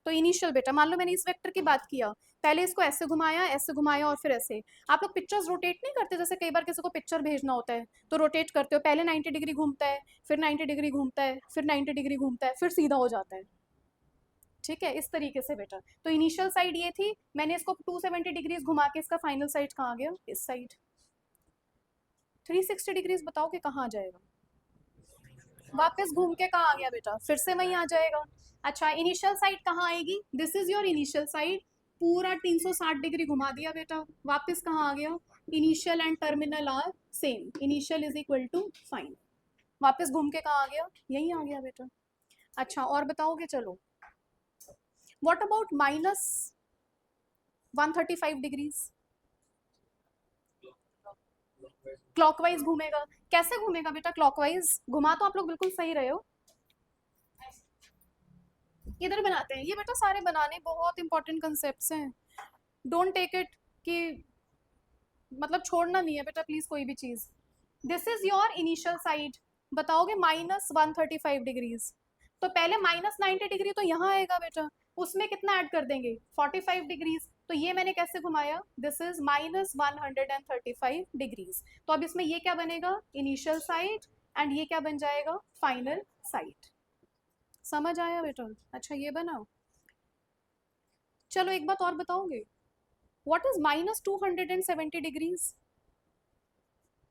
Speaker 1: तो इनिशियल बेटा मान लो मैंने इस वेक्टर की बात किया, पहले इसको ऐसे घुमाया और फिर ऐसे। आप लोग पिक्चर्स रोटेट नहीं करते, जैसे कई बार किसी को पिक्चर भेजना होता है तो रोटेट करते हो, पहले 90 डिग्री घूमता है, फिर 90 डिग्री घूमता है, फिर 90 डिग्री घूमता है, फिर सीधा हो जाता है। ठीक है, इस तरीके से बेटा। तो इनिशियल साइड ये थी, मैंने इसको 270 डिग्रीज घुमा के इसका फाइनल साइड कहाँ आ गया, इस साइड। 360 डिग्रीज बताओ कि कहाँ आ जाएगा, वापस घूम के कहाँ आ गया बेटा, फिर से वहीं आ जाएगा। अच्छा, इनिशियल साइड कहाँ आएगी, this is your initial side, पूरा 360 डिग्री घुमा दिया बेटा, वापस कहाँ आ गया, initial and terminal are same, initial is equal to final, वापस घूम के कहाँ आ गया, यहीं आ गया बेटा। अच्छा और बताओगे, चलो what about minus 135 degrees, clockwise घूमेगा। कैसे घूमेगा बेटा क्लॉकवाइज, घुमा तो आप लोग बिल्कुल सही रहे हो, इधर बनाते हैं। ये बेटा सारे बनाने बहुत इंपॉर्टेंट कंसेप्ट हैं, डोंट टेक इट कि मतलब छोड़ना नहीं है बेटा प्लीज कोई भी चीज। This is your initial side, बताओगे -135 डिग्रीज, तो पहले -90 डिग्री तो यहाँ आएगा बेटा, उसमें कितना ऐड कर देंगे, 45 डिग्रीज। तो ये मैंने कैसे घुमाया, दिस इज -135 डिग्रीज। तो अब इसमें ये क्या बनेगा, इनिशियल साइड, एंड ये क्या बन जाएगा, फाइनल साइड। समझ आया बेटा। अच्छा ये बनाओ। चलो एक बात और बताओगे, व्हाट इज -270 डिग्रीज,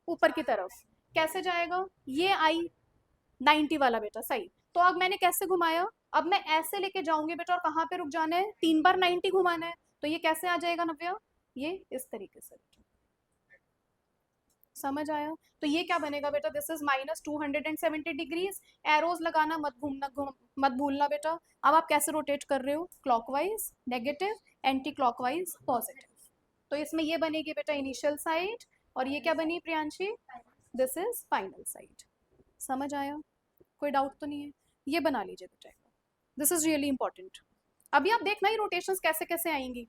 Speaker 1: ऊपर की तरफ कैसे जाएगा, ये आई 90 वाला बेटा, सही। तो अब मैंने कैसे घुमाया, अब मैं ऐसे लेके जाऊंगी बेटा, और कहाँ पे रुक जाना है, 3 बार 90 घुमाना है, तो ये कैसे आ जाएगा नव्या, ये इस तरीके से। समझ आया। तो ये क्या बनेगा बेटा, दिस इज -270 डिग्रीज। एरोज लगाना मत भूलना बेटा। अब आप कैसे रोटेट कर रहे हो, clockwise negative, anti clockwise positive. तो इसमें ये बनेगी बेटा इनिशियल साइड, और ये क्या बनी Priyanshi, this is final side. समझ आया, कोई डाउट तो नहीं है, ये बना लीजिए बेटा, दिस इज रियली इंपॉर्टेंट। अभी आप देखना ही रोटेशंस कैसे कैसे आएंगी।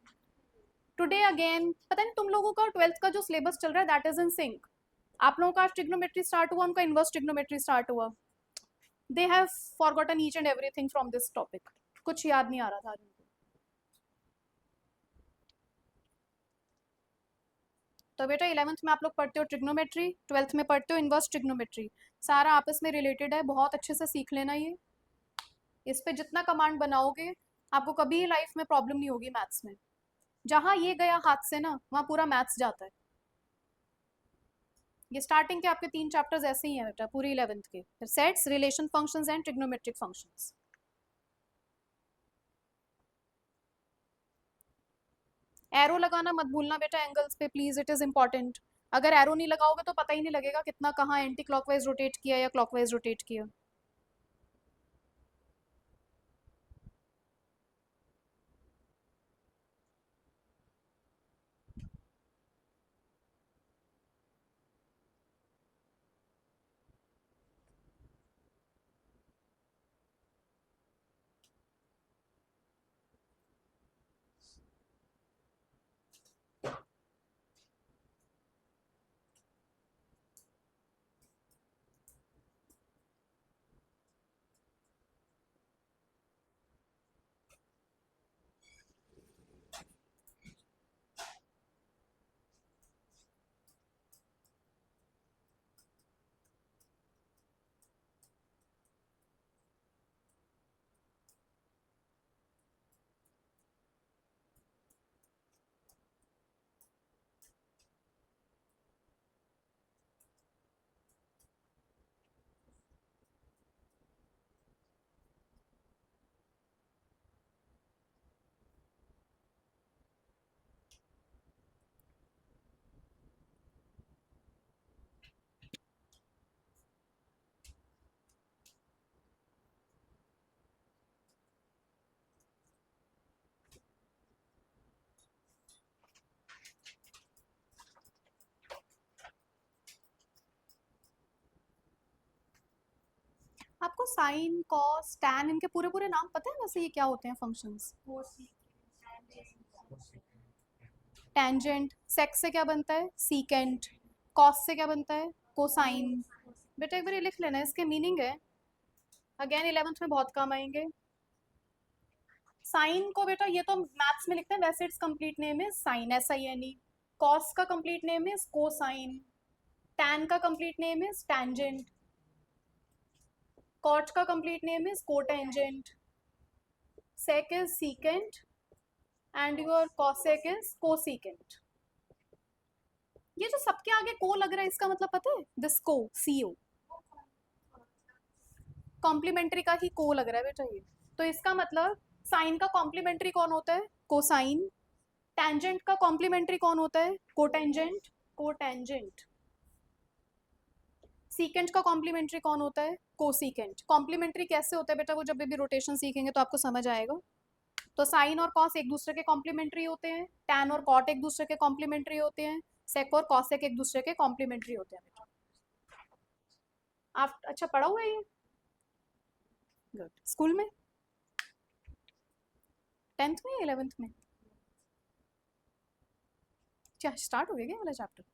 Speaker 1: टुडे अगेन पता नहीं तुम लोगों का 12th का जो सिलेबस चल रहा है दैट इज इन सिंक। आप लोगों का ट्रिग्नोमेट्री स्टार्ट हुआ, उनका इन्वर्स ट्रिग्नोमेट्री स्टार्ट हुआ, they have forgotten each and everything from this topic, कुछ याद नहीं आ रहा था उनको। तो बेटा 11th में आप लोग पढ़ते हो ट्रिग्नोमेट्री, 12th में पढ़ते हो इन्वर्स ट्रिग्नोमेट्री, सारा आपस में रिलेटेड है, बहुत अच्छे से सीख लेना ये। इस पे जितना कमांड बनाओगे आपको कभी लाइफ में प्रॉब्लम नहीं होगी मैथ्स में। जहाँ ये गया हाथ से ना, वहाँ पूरा मैथ्स जाता है। ये स्टार्टिंग के आपके 3 चैप्टर्स ऐसे ही हैं बेटा पूरी 11th के, sets, relation functions and trigonometric functions. Arrow लगाना मत भूलना बेटा एंगल्स पे प्लीज, इट इज इंपॉर्टेंट। अगर एरो नहीं लगाओगे तो पता ही नहीं लगेगा कितना कहाँ एंटी क्लॉकवाइज रोटेट किया या क्लॉकवाइज रोटेट किया। आपको साइन कॉस टैन इनके पूरे पूरे नाम पता है वैसे ये क्या होते हैं फंक्शंस? टेंजेंट, सेक से क्या बनता है? सीकेंट, कॉस से क्या बनता है? कोसाइन। बेटा एक बार ये लिख लेना, इसके मीनिंग है, अगेन 11th में बहुत काम आएंगे। साइन को बेटा ये तो मैथ्स में लिखते हैं, वैसे its complete name is sine, SINE। Cos का complete name is cosine. Tan का complete name is tangent. Cot का complete name is cotangent. Sec is secant and your cosec is cosecant. ये जो सबके आगे को लग रहा है इसका मतलब पता है? दिस को, CO, कॉम्प्लीमेंट्री का ही को लग रहा है बेटा ये। तो इसका मतलब साइन का कॉम्प्लीमेंट्री कौन होता है? कोसाइन। टेंजेंट का कॉम्प्लीमेंट्री कौन होता है? Cotangent, cotangent. सीकेंट का कॉम्प्लीमेंट्री कौन होता है? कोसीकेंट। कॉम्प्लीमेंट्री कैसे होता है बेटा, वो जब भी रोटेशन सीखेंगे तो आपको समझ आएगा। तो साइन और कॉस एक दूसरे के कॉम्प्लीमेंट्री होते हैं, टैन और कॉट एक दूसरे के कॉम्प्लीमेंट्री होते हैं, सेक और कॉसेक एक दूसरे के कॉम्प्लीमेंट्री होते हैं बेटा। आप अच्छा पढ़ा हुआ है ये? गुड। स्कूल में 10th में या 11th में? क्या स्टार्ट हो गया क्या वाला चैप्टर?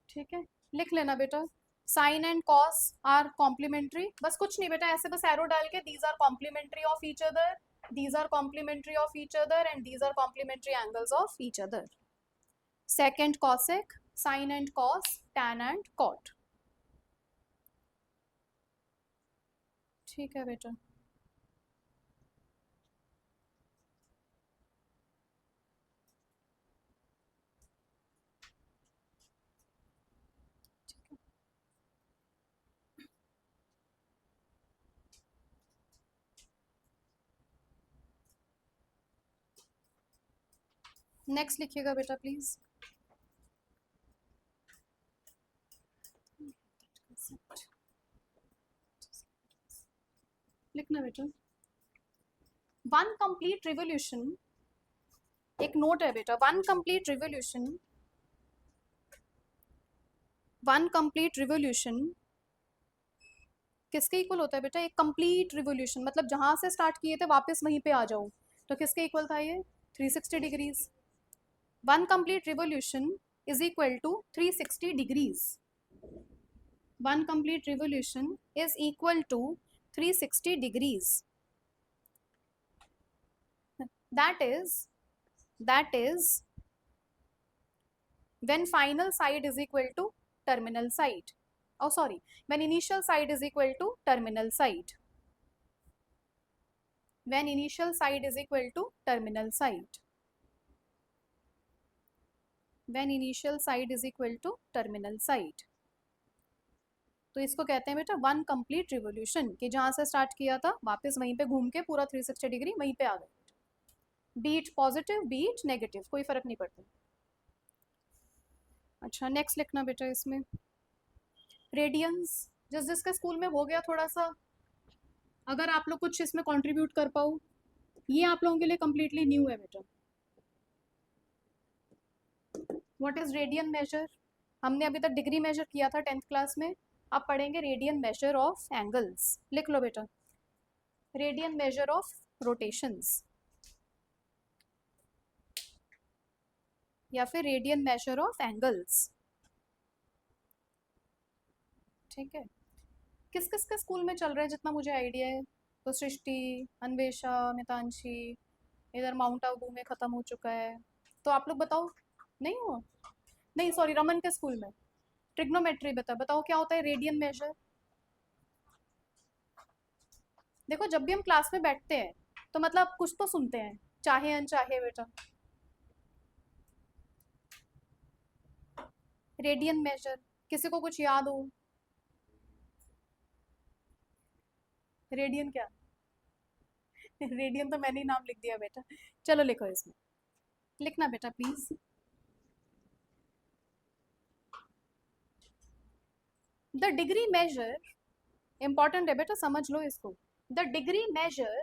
Speaker 1: ठीक है, लिख लेना बेटा, sine and cos are complementary. बस कुछ नहीं बेटा, ऐसे बस एरो डाल के these are complementary of each other, these are complementary of each other and these are complementary angles of each other. Secant, cosec, sin and cos, tan and cot. ठीक है बेटा। नेक्स्ट लिखिएगा बेटा प्लीज। लिखना बेटा, one complete revolution, एक note है बेटा, one complete revolution, one complete revolution किसके इक्वल होता है बेटा? एक कंप्लीट रिवोल्यूशन मतलब जहां से स्टार्ट किए थे वापस वहीं पे आ जाओ, तो किसके इक्वल था ये? 360 degrees. One complete revolution is equal to 360 degrees. One complete revolution is equal to 360 degrees. That is when final side is equal to terminal side. Oh sorry, when initial side is equal to terminal side. When initial side is equal to terminal side. When initial side is equal to terminal side. तो इसको कहते हैं बेटा one complete revolution, कि जहां से start किया था वापस वहीं पे घूम के पूरा 360 डिग्री वहीं पे आ गए। बीट पॉजिटिव बीट नेगेटिव कोई फर्क नहीं पड़ता। अच्छा नेक्स्ट लिखना बेटा इसमें, रेडियंस जिस जिसके स्कूल में हो गया थोड़ा सा, अगर आप लोग कुछ इसमें कंट्रीब्यूट कर पाओ, ये आप लोगों के लिए कंप्लीटली न्यू है बेटा। What is radian major? हमने अभी तक डिग्री मेजर किया था 10th क्लास में, अब पढ़ेंगे रेडियन मेजर ऑफ एंगल्स। लिख लो बेटा, रेडियन मेजर ऑफ रोटेशंस या फिर रेडियन मेजर ऑफ एंगल्स। ठीक है, किस किस के स्कूल में चल रहा है जितना मुझे आइडिया है? तो सृष्टि, अन्वेषा, मितांशी, इधर माउंट आबू में ख़त्म हो चुका है, तो आप लोग बताओ। नहीं हुआ? नहीं सॉरी, रमन के स्कूल में ट्रिग्नोमेट्री बताओ क्या होता है रेडियन मेजर? देखो जब भी हम क्लास में बैठते हैं तो मतलब कुछ तो सुनते हैं, चाहे अनचाहे बेटा। रेडियन मेजर किसी को कुछ याद हो? रेडियन क्या? रेडियन तो मैंने ही नाम लिख दिया बेटा। चलो लिखो इसमें, लिखना बेटा please. The degree measure, important है बेटा समझ लो इसको। The degree measure,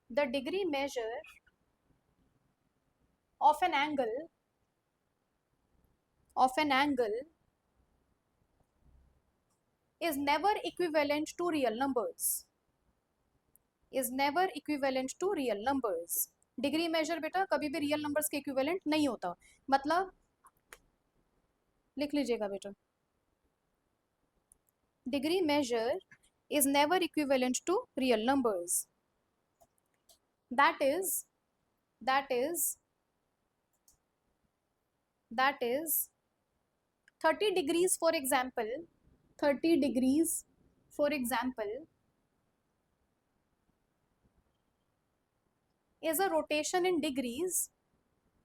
Speaker 1: the degree measure of an angle of an angle is never equivalent to real numbers. Is never equivalent to real numbers. Degree measure बेटा कभी भी real numbers के equivalent नहीं होता. मतलब लिख लीजिएगा बेटा, degree measure is never equivalent to real numbers. That is 30 degrees for example, 30 degrees for example is a rotation in degrees.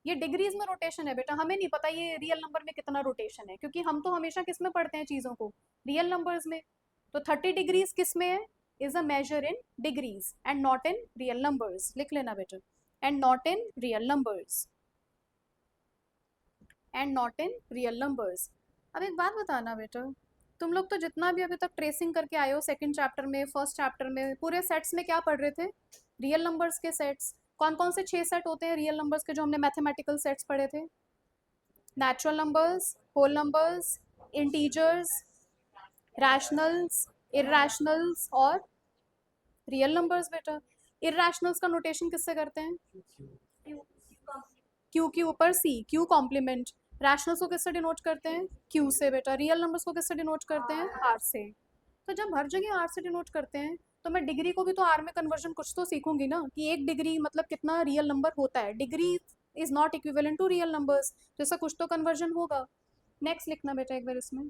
Speaker 1: ये डिग्रीज में रोटेशन है बेटा, हमें नहीं पता ये रियल नंबर में कितना रोटेशन है, क्योंकि हम तो हमेशा किस में पढ़ते हैं चीजों को, रियल नंबर्स में. तो 30 डिग्रीज किस में है, is a measure in degrees and not in real numbers. लिख लेना बेटा, and not in real numbers, and not in real numbers. अब एक बात बताना बेटा, तुम लोग तो जितना भी अभी तक ट्रेसिंग करके आए हो सेकंड चैप्टर में, फर्स्ट चैप्टर में, पूरे सेट्स में क्या पढ़ रहे थे, रियल नंबर्स के सेट्स. कौन कौन से 6 सेट होते हैं रियल नंबर्स के जो हमने मैथमेटिकल सेट्स पढ़े थे? Natural numbers, whole numbers, integers, rationals, irrationals और रियल नंबर्स. बेटा इरैशनल्स का नोटेशन किससे करते हैं? क्यू के ऊपर सी, क्यू कॉम्प्लीमेंट. रैशनल्स को किससे डिनोट करते हैं? क्यू से. बेटा रियल नंबर्स को किससे डिनोट करते हैं? आर से. तो जब हर जगह आर से डिनोट करते हैं तो मैं डिग्री को भी तो आर में कन्वर्जन कुछ तो सीखूंगी ना, कि एक डिग्री मतलब कितना रियल नंबर होता है. Degree is not equivalent to real numbers, तो इसका कुछ तो कन्वर्जन होगा. नेक्स्ट लिखना बेटा एक बार इसमें,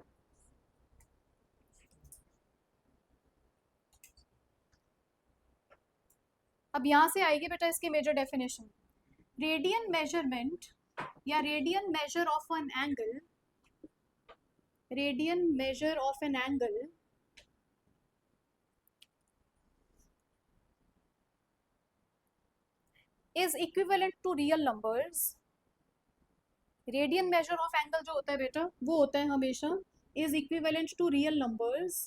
Speaker 1: अब यहां से आएगी बेटा इसकी मेजर डेफिनेशन. रेडियन मेजरमेंट या radian measure of an angle, radian measure of an angle is equivalent to real numbers. Radian measure of angle जो होता है बेटा वो होता है हमेशा is equivalent to real numbers,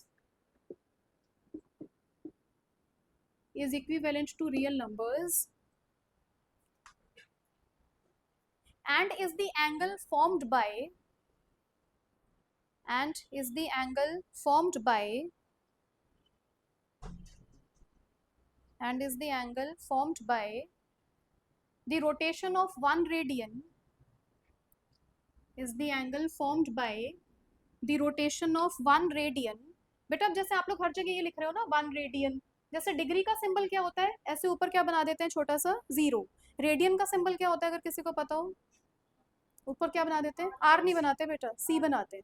Speaker 1: is equivalent to real numbers and is the angle formed by, and is the angle formed by, and is the angle formed by the rotation of 1 radian, is the angle formed by the rotation of 1 radian. बेटा अब जैसे आप लोग हर जगह ये लिख रहे हो ना 1 रेडियन, जैसे डिग्री का सिंबल क्या होता है, ऐसे ऊपर क्या बना देते हैं छोटा सा 0. रेडियन का सिंबल क्या होता है अगर किसी को पता हो, ऊपर क्या बना देते हैं? आर नहीं बनाते बेटा, सी बनाते हैं.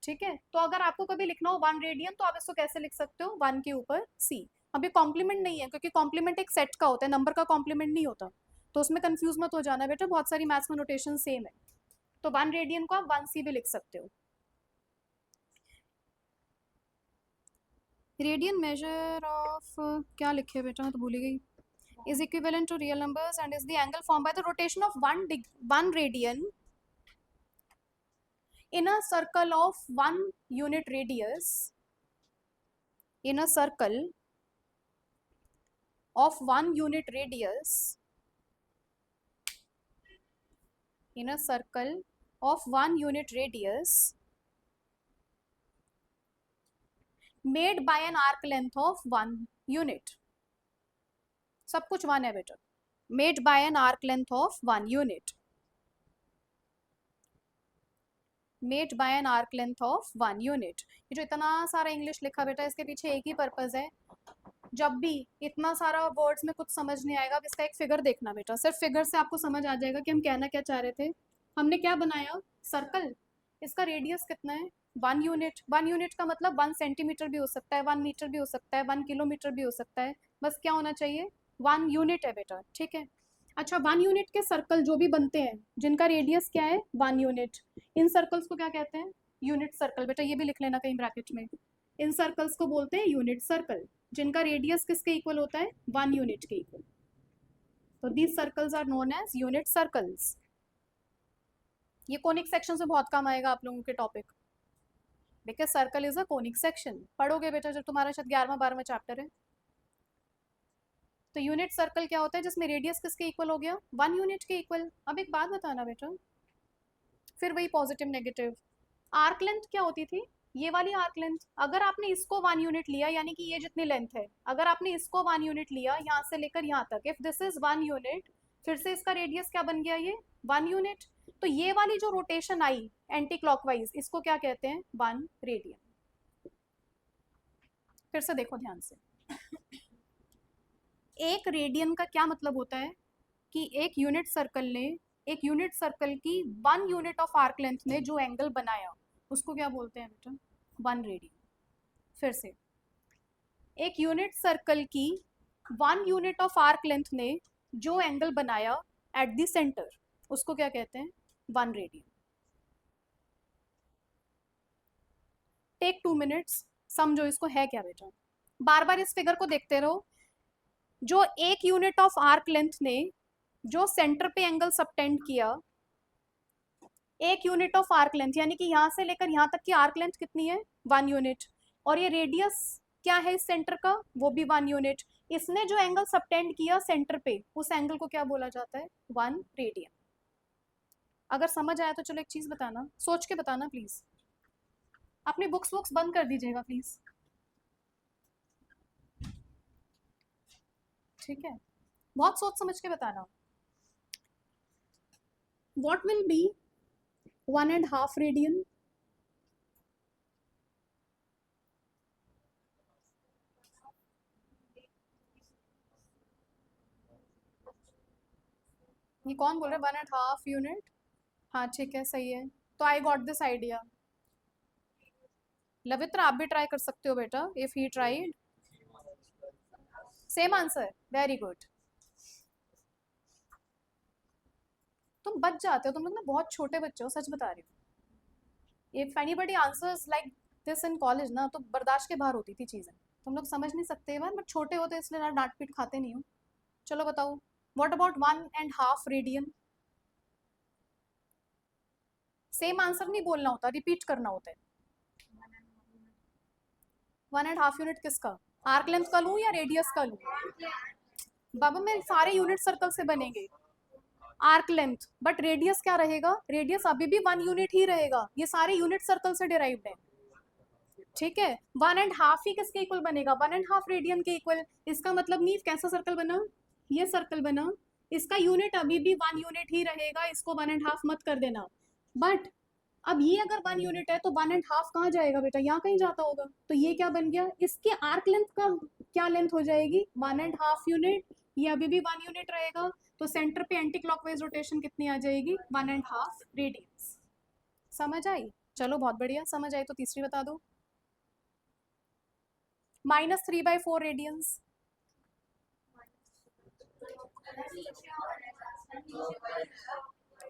Speaker 1: ठीक है, तो अगर आपको कभी लिखना हो 1 रेडियन तो आप इसको कैसे लिख सकते हो, 1 के ऊपर सी. अब ये कॉम्प्लीमेंट नहीं है, क्योंकि कॉम्प्लीमेंट एक सेट का होता है, नंबर का कॉम्प्लीमेंट नहीं होता, तो उसमें कंफ्यूज मत हो जाना बेटा, बहुत सारी मैथ्स में नोटेशन सेम है. तो 1 रेडियन को आप 1 सी भी लिख सकते हो. रेडियन मेजर ऑफ क्या लिखे बेटा, मैं तो भूल गई. is equivalent to real numbers and is the angle formed by the rotation of 1 radian in a circle of 1 unit radius, in a circle of 1 unit radius, in a circle of 1 unit radius made by an arc length of 1 unit. सब कुछ 1 है बेटा. made by an arc length of 1 unit, made by an arc length of 1 unit. ये जो इतना सारा English लिखा बेटा इसके पीछे एक ही पर्पज है, जब भी इतना सारा वर्ड्स में कुछ समझ नहीं आएगा, अब इसका एक फिगर देखना बेटा, सिर्फ फिगर से आपको समझ आ जाएगा कि हम कहना क्या चाह रहे थे. हमने क्या बनाया, सर्कल, इसका रेडियस कितना है, 1 यूनिट. 1 यूनिट का मतलब 1 सेंटीमीटर भी हो सकता है, 1 मीटर भी हो सकता है, 1 किलोमीटर भी हो सकता है, बस क्या होना चाहिए, 1 यूनिट है बेटा. ठीक है. अच्छा 1 यूनिट के सर्कल जो भी बनते हैं जिनका रेडियस क्या है 1 यूनिट, इन सर्कल्स को क्या कहते हैं, यूनिट सर्कल. बेटा ये भी लिख लेना कहीं ब्रैकेट में, इन सर्कल्स को बोलते हैं यूनिट सर्कल, जिनका रेडियस किसके इक्वल होता है, 1 यूनिट के इक्वल. तो these circles are known as unit circles. ये कोनिक सेक्शन से बहुत काम आएगा आप लोगों के topic, because circle is a conic section. पढ़ोगे बेटा जब तुम्हारा शायद 11वां-12वां चैप्टर है. तो यूनिट सर्कल क्या होता है, जिसमें रेडियस किसके इक्वल हो गया, 1 यूनिट के इक्वल. अब एक बात बताना बेटा, फिर वही पॉजिटिव नेगेटिव। आर्क लेंथ क्या होती थी, ये वाली आर्क लेंथ, अगर आपने इसको 1 यूनिट लिया, यानी कि ये जितनी लेंथ है, अगर आपने इसको 1 यूनिट लिया यहाँ से लेकर यहाँ तक, इफ दिस इज 1 यूनिट, फिर से इसका रेडियस क्या बन गया, ये 1 यूनिट। तो ये वाली जो रोटेशन आई एंटी क्लॉकवाइज, इसको क्या कहते हैं, 1 रेडियन। फिर से देखो ध्यान से, एक रेडियन का क्या मतलब होता है कि एक यूनिट सर्कल ने, एक यूनिट सर्कल की 1 यूनिट ऑफ आर्क लेंथ ने जो एंगल बनाया, उसको क्या बोलते हैं बेटा, 1 रेडियन। फिर से, एक यूनिट सर्कल की 1 यूनिट ऑफ आर्क लेंथ ने जो एंगल बनाया एट द सेंटर, उसको क्या कहते हैं, 1 रेडियन। टेक 2 मिनट्स, समझो इसको है क्या बेटा, बार बार इस फिगर को देखते रहो। जो एक यूनिट ऑफ आर्क लेंथ ने जो सेंटर पे एंगल सबटेंड किया, एक यूनिट ऑफ आर्क लेंथ, यानी कि यहां से लेकर यहां तक की आर्क लेंथ कितनी है, 1 यूनिट, और ये रेडियस क्या है इस सेंटर का, वो भी 1 यूनिट। इसने जो एंगल सबटेंड किया सेंटर पे, उस एंगल को क्या बोला जाता है, 1 रेडियन। अगर समझ आया तो चलो एक चीज बताना, सोच के बताना प्लीज, अपनी बुक्स बंद कर दीजिएगा प्लीज, ठीक है, बहुत सोच समझ के बताना। What will be 1.5 रेडियन, ये कौन बोल रहा है 1.5 यूनिट, हाँ ठीक है सही है, तो आई गॉट दिस आइडिया। लवित्र आप भी ट्राई कर सकते हो बेटा, if he tried, same answer, very good. तुम बच जाते हो, तुम लोग ना बहुत छोटे बच्चे हो, सच बता रही हूँ। If anybody answers like this in college ना, तो बर्दाश्त के बाहर होती थी चीजें, तुम लोग समझ नहीं सकते बार, बट छोटे होते इसलिए ना डांट पीट खाते नहीं हो। चलो बताओ, what about 1.5 radian, same answer नहीं बोलना होता, रिपीट करना होता है। 1.5 यूनिट किसका, आर्क लेंथ का लूं या रेडियस का लूं, बाबा मैं सारे यूनिट सर्कल से बनेंगे, आर्क लेंथ, बट रेडियस क्या रहेगा, रेडियस अभी भी 1 यूनिट ही रहेगा, ये सारे यूनिट सर्कल से डिराइव्ड है, ठीक है। 1.5 ही किसके इक्वल बनेगा, 1.5 रेडियन के इक्वल। इसका मतलब नहीं कैसा सर्कल बना, ये सर्कल बना, इसका यूनिट अभी भी 1 यूनिट ही रहेगा, इसको 1.5 मत कर देना। बट अब ये अगर 1 यूनिट है तो 1.5 कहाँ जाएगा बेटा, यहाँ कहीं जाता होगा, तो ये क्या बन गया, इसके आर्क लेंथ का क्या लेंथ हो जाएगी, 1.5 यूनिट, ये अभी भी 1 यूनिट रहेगा, तो सेंटर पे एंटी क्लॉकवाइज रोटेशन कितनी आ जाएगी, 1.5 रेडियंस। समझ आई, चलो बहुत बढ़िया, समझ आई तो तीसरी बता दो, -3/4 रेडियंस,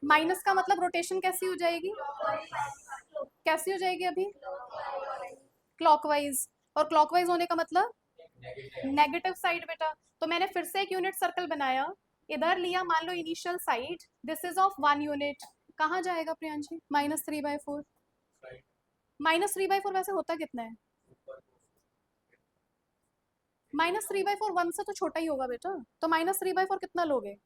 Speaker 1: माइनस का मतलब रोटेशन कैसी हो जाएगी, कैसी हो जाएगी अभी, क्लॉकवाइज, और क्लॉकवाइज होने का मतलब नेगेटिव साइड बेटा। तो मैंने फिर से एक यूनिट सर्कल बनाया, इधर लिया मान लो initial side, this is of 1 unit, कहाँ जाएगा प्रियांशी, -3/4, -3/4 वैसे होता कितना है, -3/4 1 से तो छोटा ही होगा बेटा, तो -3/4 कितना लोगे,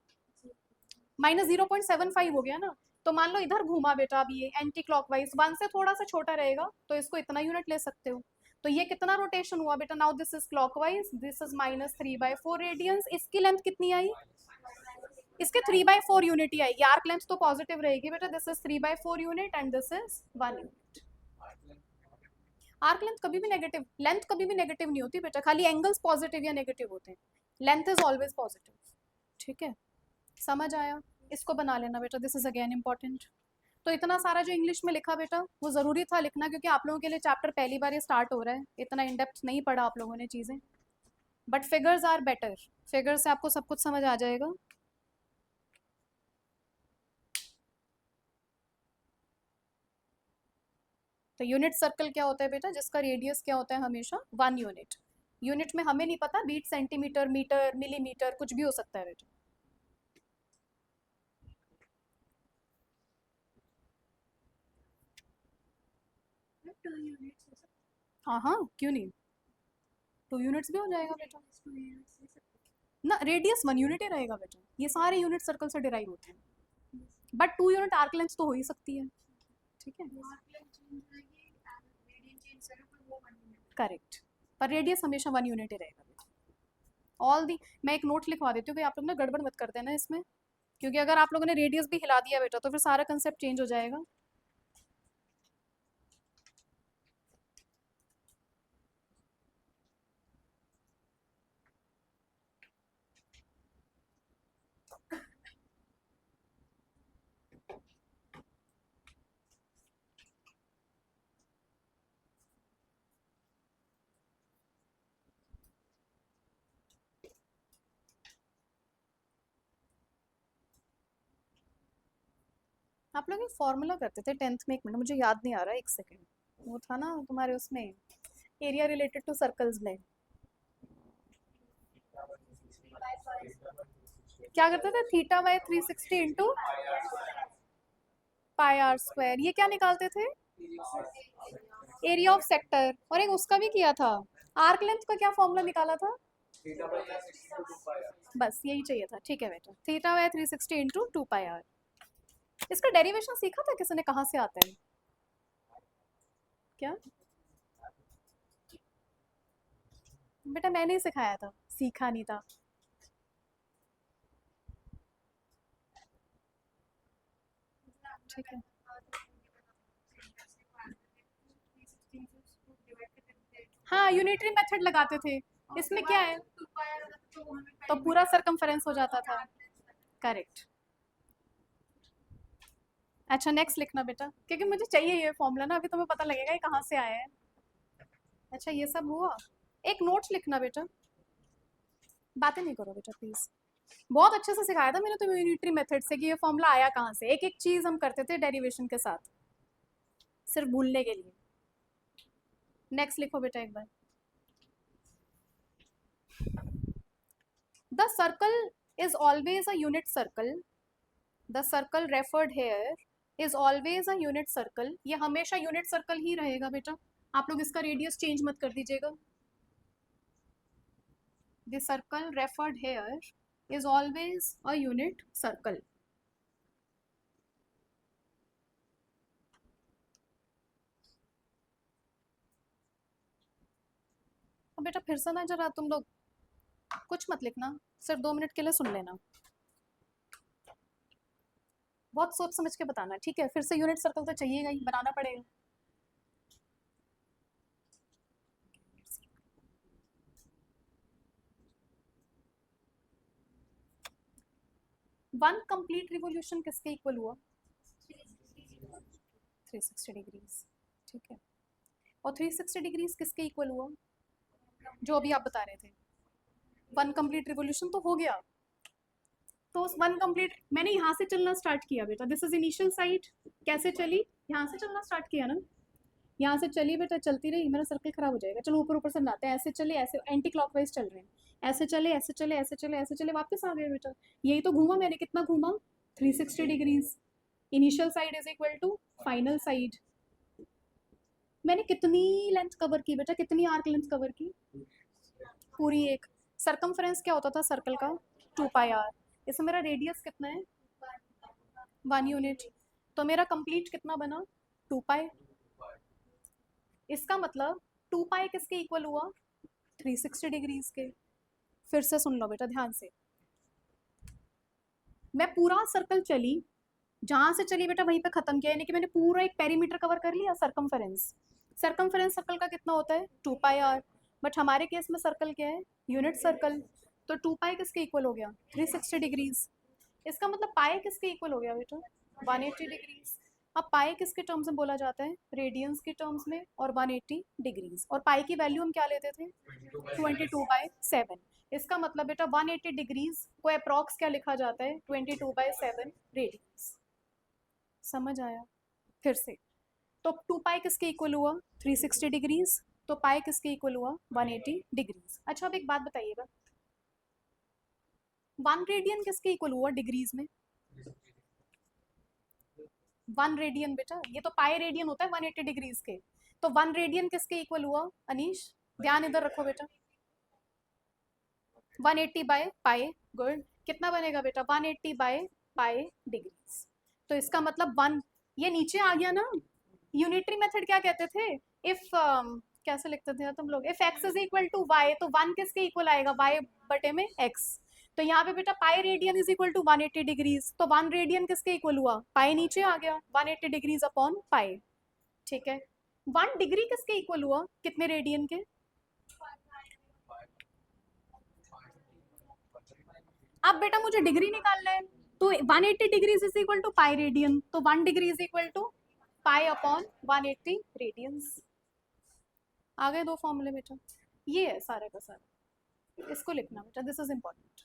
Speaker 1: -0.75 हो गया ना। तो मान लो इधर घूमा बेटा, अब ये एंटी क्लॉकवाइज 1 से थोड़ा सा छोटा रहेगा, तो इसको इतना यूनिट ले सकते हो। तो ये कितना रोटेशन हुआ बेटा, now this is clockwise, this is -3/4 radians, इसकी लेंथ कितनी आई, इसके 3/4 यूनिट ही आएगी, आर्क लेंथ तो पॉजिटिव रहेगी बेटा, this is 3/4 unit and this is 1 unit. Arc length कभी भी नेगेटिव, लेंथ कभी भी नेगेटिव नहीं होती बेटा, खाली एंगल्स पॉजिटिव या नेगेटिव होते हैं, लेंथ इज ऑलवेज पॉजिटिव, ठीक है, समझ आया। इसको बना लेना बेटा, दिस इज अगेन इंपॉर्टेंट। तो इतना सारा जो इंग्लिश में लिखा बेटा, वो ज़रूरी था लिखना, क्योंकि आप लोगों के लिए चैप्टर पहली बार ये स्टार्ट हो रहा है, इतना इन डेप्थ नहीं पढ़ा आप लोगों ने चीज़ें, but figures are better, figure से आपको सब कुछ समझ आ जाएगा। तो यूनिट सर्कल क्या होता है बेटा, जिसका रेडियस क्या होता है, हमेशा 1 यूनिट। यूनिट में हमें नहीं पता, बीट सेंटीमीटर, मीटर, मिलीमीटर, कुछ भी हो सकता है बेटा। हाँ हाँ क्यों नहीं, 2 यूनिट्स भी हो जाएगा बेटा ना, रेडियस 1 यूनिट ही रहेगा बेटा, ये सारे यूनिट सर्कल से डिराइव होते हैं, बट 2 यूनिट आर्क लेंथ तो हो ही सकती है, ठीक है, करेक्ट, पर रेडियस हमेशा 1 यूनिट ही रहेगा। ऑल दी, मैं एक नोट लिखवा देती हूँ कि आप लोग ना गड़बड़ मत कर देना इसमें, क्योंकि अगर आप लोगों ने रेडियस भी हिला दिया बेटा तो फिर सारा कंसेप्ट चेंज हो जाएगा। आप लोग ये फॉर्मूला करते थे 10th में, एक मिनट मुझे याद नहीं आ रहा, एक सेकेंड, वो था ना तुम्हारे उसमें एरिया रिलेटेड टू सर्कल्स में, क्या करते थे, theta by 360 into pi r square, ये क्या निकालते थे, एरिया ऑफ सेक्टर, और एक उसका भी किया था, आर्क लेंथ का क्या फॉर्मूला निकाला था, बस यही चाहिए था, ठीक है बेटा, theta by 360 into 2 pi r. इसका डेरिवेशन सीखा था किसी ने, कहाँ से आता है क्या, बेटा मैंने ही सिखाया था, सीखा नहीं था। ठीक है, हाँ यूनिटरी मेथड लगाते थे, इसमें क्या है, तो पूरा सरकमफेरेंस हो जाता था, करेक्ट। अच्छा नेक्स्ट लिखना बेटा, क्योंकि मुझे चाहिए ये फॉर्मूला ना, अभी तुम्हें पता लगेगा ये कहाँ से आया है। अच्छा ये सब हुआ, एक नोट्स लिखना बेटा, बातें नहीं करो बेटा प्लीज, बहुत अच्छे से सिखाया था मैंने तुम्हें यूनिटरी मेथड से कि ये फॉर्मूला आया कहाँ से, एक एक चीज हम करते थे डेरिवेशन के साथ, सिर्फ भूलने के लिए। नेक्स्ट लिखो बेटा एक बार, the circle is always a unit circle, the circle referred here is always a unit circle, ये हमेशा यूनिट सर्कल ही रहेगा बेटा, आप लोग इसका रेडियस चेंज मत कर दीजिएगा। The circle referred here is always a unit circle. अब बेटा फिर से ना जरा तुम लोग कुछ मत लिखना, सिर्फ 2 मिनट के लिए सुन लेना, बहुत सोच समझ के बताना, ठीक है, फिर से यूनिट सर्कल तो चाहिएगा ही, बनाना पड़ेगा। वन कंप्लीट रिवोल्यूशन किसके इक्वल हुआ, 360 डिग्रीज, ठीक है, और 360 डिग्रीज किसके इक्वल हुआ, जो अभी आप बता रहे थे, वन कंप्लीट रिवोल्यूशन तो हो गया, तो उस वन कंप्लीट, मैंने यहाँ से चलना स्टार्ट किया बेटा, दिस इज इनिशियल साइड, कैसे चली, यहाँ से चलना स्टार्ट किया ना, यहाँ से चली बेटा, चलती रही, मेरा सर्कल खराब हो जाएगा, चलो ऊपर ऊपर से बनाते हैं, ऐसे चले, ऐसे एंटी क्लॉकवाइज चल रहे हैं, ऐसे चले ऐसे चले ऐसे चले ऐसे चले, वापस आ गए बेटा, यही तो घूमा मैंने, कितना घूमा, 360 degrees, initial side is equal to final side, मैंने कितनी लेंथ कवर की बेटा, कितनी आर्क लेंथ कवर की, पूरी एक, सरकमफ्रेंस क्या होता था सर्कल का, 2 पाई आर, इसमें मेरा रेडियस कितना है, 1 यूनिट, तो मेरा कंप्लीट कितना बना, 2 पाई, इसका मतलब 2 पाई किसके इक्वल हुआ, 360 डिग्रीज के। फिर से सुन लो बेटा ध्यान से, मैं पूरा सर्कल चली, जहां से चली बेटा वहीं पे खत्म किया, यानी कि मैंने पूरा एक पेरीमीटर कवर कर लिया, सरकमफेरेंस, सरकमफेरेंस सर्कल का कितना होता है, 2 पाई आर, बट हमारे केस में सर्कल क्या है, यूनिट सर्कल, तो 2 पाई किसके इक्वल हो गया, 360 डिग्रीज, इसका मतलब पाई किसके इक्वल हो गया बेटा, 180 डिग्रीज। अब पाई किसके टर्म्स में बोला जाता है, रेडियंस के टर्म्स में, और 180 डिग्रीज, और पाई की वैल्यू हम क्या लेते थे, 22/7, इसका मतलब बेटा 180 डिग्रीज को अप्रॉक्स क्या लिखा जाता है, 22/7 रेडियंस, समझ आया, फिर से, तो 2 पाई किसके इक्वल हुआ, 360 डिग्रीज, तो पाई किसके इक्वल हुआ, 180 डिग्रीज। अच्छा अब एक बात बताइएगा, 1 रेडियन किसके इक्वल हुआ डिग्रीज में, 1 रेडियन बेटा, ये तो पाई रेडियन होता है 180 डिग्रीज के, तो 1 रेडियन किसके इक्वल हुआ, अनीश ध्यान इधर रखो बेटा, 180 बाय पाई, गुड, कितना बनेगा बेटा, 180 बाय पाई डिग्रीज, तो इसका मतलब 1, ये नीचे आ गया ना, यूनिटरी मेथड क्या कहते थे? इफ कैसे लिखते थे तुम लोग? If x is equal to y, तो 1 किसके इक्वल आएगा? y बटे में x। तो यहाँ पे बेटा pi radian is equal to 180 degrees, तो 1 रेडियन किसके इक्वल हुआ? पाई नीचे आ गया, 180 डिग्रीज अपॉन पाई। ठीक है, 1 डिग्री किसके इक्वल हुआ? कितने रेडियन के? अब बेटा मुझे डिग्री निकालना है, तो 180 degrees is equal to pi radian, तो 1 degree is equal to pi upon 180 radians. आ गए दो फॉर्मूले बेटा, ये है सारे का सारा, इसको लिखना बेटा, दिस इज इंपॉर्टेंट।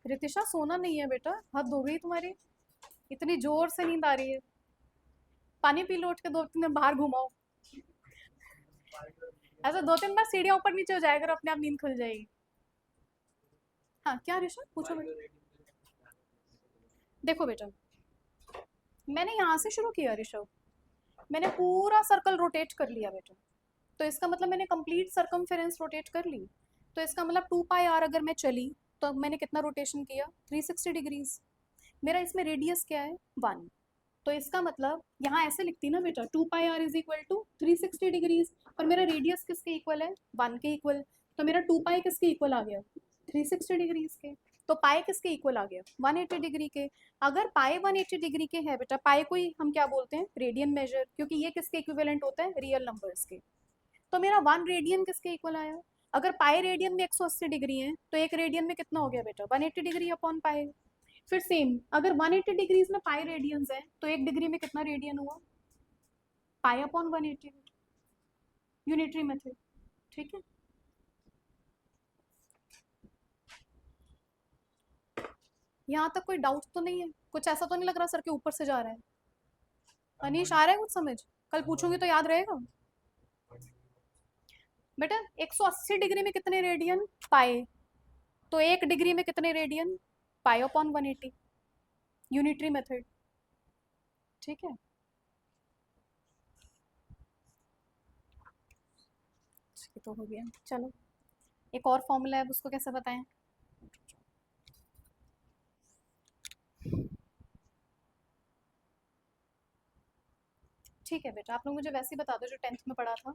Speaker 1: रितिशा सोना नहीं है बेटा, हद हो गई तुम्हारी, इतनी जोर से नींद आ रही है। पानी पी लो, उठ के 2-3 दिन बाहर घुमाओ, ऐसा 2-3 बार सीढ़ियाँ ऊपर नीचे हो जाएगा और अपने आप नींद खुल जाएगी। हाँ क्या ऋषभ, पूछो बेटा। देखो बेटा, मैंने यहाँ से शुरू किया ऋषभ, मैंने पूरा सर्कल रोटेट कर लिया बेटा, तो इसका मतलब मैंने कंप्लीट सर्कमफेरेंस रोटेट कर ली। तो इसका मतलब 2 पाई आर अगर मैं चली तो मैंने कितना रोटेशन किया? 360 डिग्रीज। मेरा इसमें रेडियस क्या है? 1। तो इसका मतलब यहाँ ऐसे लिखती ना बेटा, 2 pi R is equal to 360 degrees, और मेरा रेडियस किसके इक्वल है? 1 के इक्वल। तो मेरा 2 पाई किसके इक्वल आ गया? 360 डिग्रीज के। तो पाई किसके इक्वल आ गया? 180 डिग्री के। अगर पाई 180 डिग्री के है बेटा, पाई को ही हम क्या बोलते हैं? रेडियन मेजर, क्योंकि ये किसके इक्विवेलेंट होता है? रियल नंबर्स के। तो मेरा 1 रेडियन किसके इक्वल आया? अगर पाई रेडियन में 180 डिग्री है, तो एक रेडियन में कितना हो गया बेटा? 180 डिग्री अपॉन पाई। फिर सेम, अगर 180 डिग्रीज में पाई रेडियंस है, तो एक डिग्री में कितना रेडियन हुआ? पाई अपॉन 180, यूनिटरी मेथड। ठीक है, यहाँ तक कोई डाउट तो नहीं है? कुछ ऐसा तो नहीं लग रहा सर के ऊपर से जा रहा है? अनीश आ रहा है कुछ समझ? कल पूछूंगी तो याद रहेगा बेटा। 180 डिग्री में कितने रेडियन? पाई। तो एक डिग्री में कितने रेडियन? पाई अपॉन 180, यूनिटरी मेथड। ठीक है, ये तो हो गया। चलो एक और फॉर्मूला है, उसको कैसे बताएं? ठीक है बेटा, आप लोग मुझे वैसे ही बता दो जो 10th में पढ़ा था।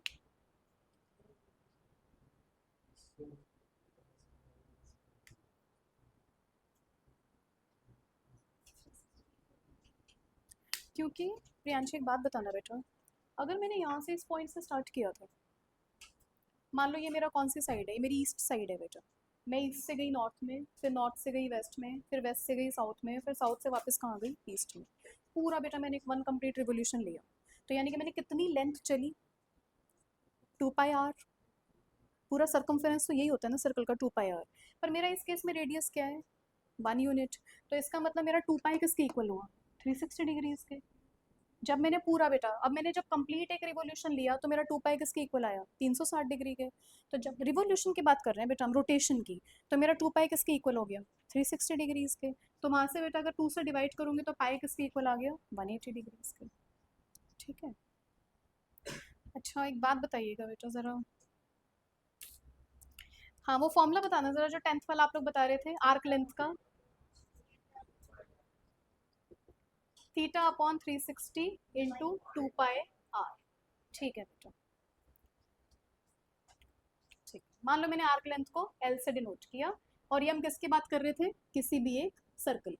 Speaker 1: क्योंकि प्रियांशी एक बात बताना बेटा, अगर मैंने यहाँ से इस पॉइंट से स्टार्ट किया था, मान लो ये मेरा कौन सी साइड है? ये मेरी ईस्ट साइड है बेटा, मैं ईस्ट से गई नॉर्थ में, फिर नॉर्थ से गई वेस्ट में, फिर वेस्ट से गई साउथ में, फिर साउथ से वापस कहाँ गई? ईस्ट में। पूरा बेटा मैंने एक 1 कंप्लीट रिवोल्यूशन लिया, तो यानी कि मैंने कितनी लेंथ चली? 2 पाई आर। पूरा सर्कमफेरेंस तो यही होता है ना सर्कल का, 2 पाई आर। पर मेरा इस केस में रेडियस क्या है? 1 यूनिट। तो इसका मतलब मेरा 2 पाई किसके इक्वल हुआ? 360 डिग्रीज के। जब मैंने पूरा बेटा, अब मैंने जब कंप्लीट एक रिवोल्यूशन लिया, तो मेरा 2 पाई किसके इक्वल आया? 360 डिग्री के। तो जब रिवोल्यूशन की बात कर रहे हैं बेटा हम, रोटेशन की, तो मेरा 2 पाई किसके इक्वल हो गया? 360 डिग्रीज के। तो वहाँ से बेटा अगर 2 से डिवाइड करूँगी तो पाई किसके इक्वल आ गया? 180 डिग्रीज के। ठीक है, अच्छा एक बात बताइएगा बेटा ज़रा, हाँ वो फॉर्मूला बताना ज़रा जो 10th वाला आप लोग बता रहे थे, आर्क लेंथ का। Theta upon 360 into 2 pi r. ठीक है बेटा, ठीक। मान लो मैंने आर्क लेंथ को एल से डिनोट किया, और ये हम किसकी बात कर रहे थे? किसी भी एक सर्कल।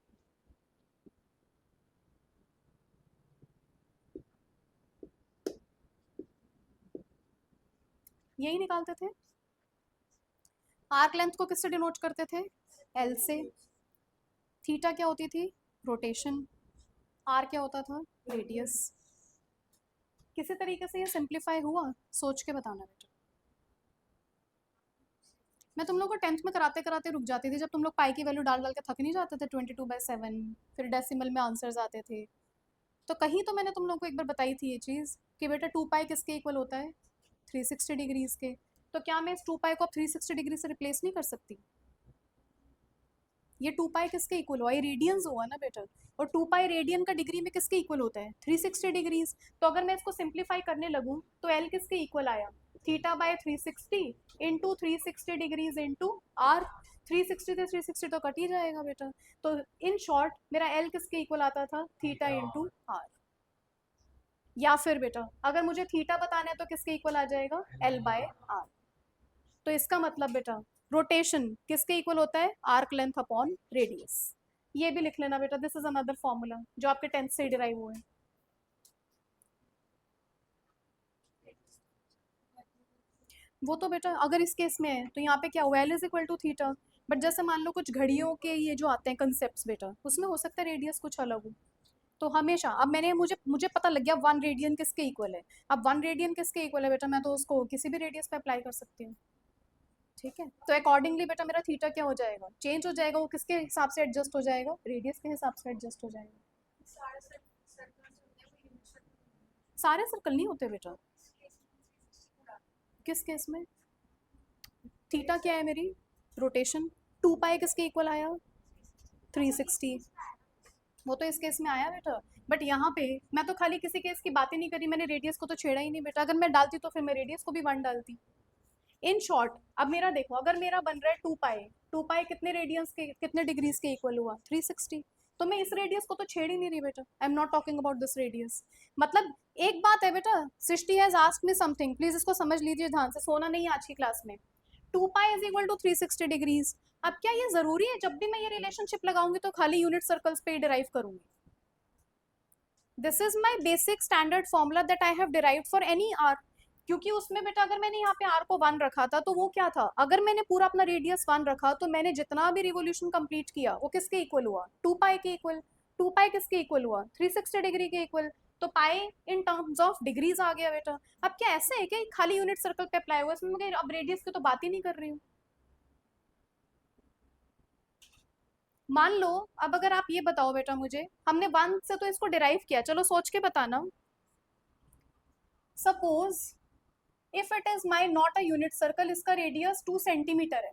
Speaker 1: यही निकालते थे। आर्क लेंथ को किससे डिनोट करते थे? एल से। थीटा क्या होती थी? रोटेशन। आर क्या होता था? रेडियस। किसी तरीके से ये सिंप्लीफाई हुआ? सोच के बताना बेटा। मैं तुम लोग को 10th में कराते कराते रुक जाती थी, जब तुम लोग पाई की वैल्यू डाल डाल के थक नहीं जाते थे? 22/7, फिर डेसिमल में आंसर्स आते थे। तो कहीं तो मैंने तुम लोग को एक बार बताई थी ये चीज़ कि बेटा 2 पाई किसके इक्वल होता है? 360 डिग्रीज के। तो क्या मैं इस 2 पाई को अब 360 डिग्री से रिप्लेस नहीं कर सकती? ये 2 पाई किसके इक्वल हुआ? ये रेडियंस हुआ ना बेटा, और 2 पाई रेडियन का डिग्री में किसके इक्वल होता है? 360 डिग्रीज। तो अगर मैं इसको सिंप्लीफाई करने लगूँ तो एल किसके इक्वल आया? Theta by 360 into 360 degrees into R. 360 से 360 तो कट ही जाएगा बेटा। तो इन शॉर्ट मेरा एल किसके इक्वल आता था, थीटा इंटू आर। या फिर बेटा अगर मुझे थीटा बताना है तो किसके इक्वल आ जाएगा, एल बाय आर। तो इसका मतलब बेटा रोटेशन किसके इक्वल होता है, आर्क लेंथ अपॉन रेडियस। ये भी लिख लेना बेटा, दिस इज अनदर फॉर्मूला जो आपके 10th से डिराइव हुए हैं। वो तो बेटा अगर इस केस में है तो यहाँ पे क्या हुआ, L is equal to theta. But जैसे मान लो कुछ घड़ियों के ये जो आते हैं कंसेप्ट बेटा, उसमें हो सकता है रेडियस कुछ अलग हो। तो हमेशा अब मैंने मुझे मुझे पता लग गया 1 रेडियन किसके इक्वल है। अब 1 रेडियन किसके इक्वल है बेटा, मैं तो उसको किसी भी रेडियस पे अप्लाई कर सकती हूँ। ठीक है, तो अकॉर्डिंगली बेटा मेरा थीटा क्या हो जाएगा, चेंज हो जाएगा। वो किसके हिसाब से एडजस्ट हो जाएगा, रेडियस के हिसाब से एडजस्ट हो जाएगा। सारे सर्कल नहीं होते बेटा। किस केस में, थीटा क्या है मेरी, रोटेशन। 2 पाई किसके इक्वल आया, 360। वो तो इस केस में आया बेटा। बट यहाँ पे मैं तो खाली किसी केस की बात ही नहीं करी, मैंने रेडियस को तो छेड़ा ही नहीं बेटा। अगर मैं डालती तो फिर मैं रेडियस को भी 1 डालती। इन शॉर्ट अब मेरा देखो, अगर मेरा बन रहा है 2 पाई, 2 पाई कितने रेडियंस के, कितने डिग्रीज के इक्वल हुआ, 360। तो मैं इस रेडियस को तो छेड़ ही नहीं रही बेटा, I am not talking about this radius. मतलब एक बात है बेटा, Srishti has asked me something, please इसको समझ लीजिए ध्यान से, सोना नहीं आज की क्लास में। 2 pi is equal to 360 degrees. अब क्या ये जरूरी है जब भी मैं ये रिलेशनशिप लगाऊंगी तो खाली यूनिट सर्कल्स पे डिराइव करूंगी। This is my basic standard formula that I have derived for any R. क्योंकि उसमें बेटा अगर मैंने यहाँ पे आर को 1 रखा था तो वो क्या था, अगर मैंने पूरा अपना रेडियस 1 रखा तो मैंने जितना भी रिवोल्यूशन कंप्लीट किया वो किसके इक्वल हुआ, 2 पाई के इक्वल। 2 पाई किसके इक्वल हुआ, 360 डिग्री के इक्वल। तो पाई इन टर्म्स ऑफ डिग्रीज आ गया बेटा। अब क्या ऐसे है कि खाली यूनिट सर्कल पे अप्लाई हुआ, इसमें अब रेडियस की तो बात ही नहीं कर रही हूँ। मान लो, अब अगर आप ये बताओ बेटा मुझे, हमने 1 से तो इसको डिराइव किया, चलो सोच के बताना। Suppose if it is my not a unit circle, इसका रेडियस 2 सेंटीमीटर है।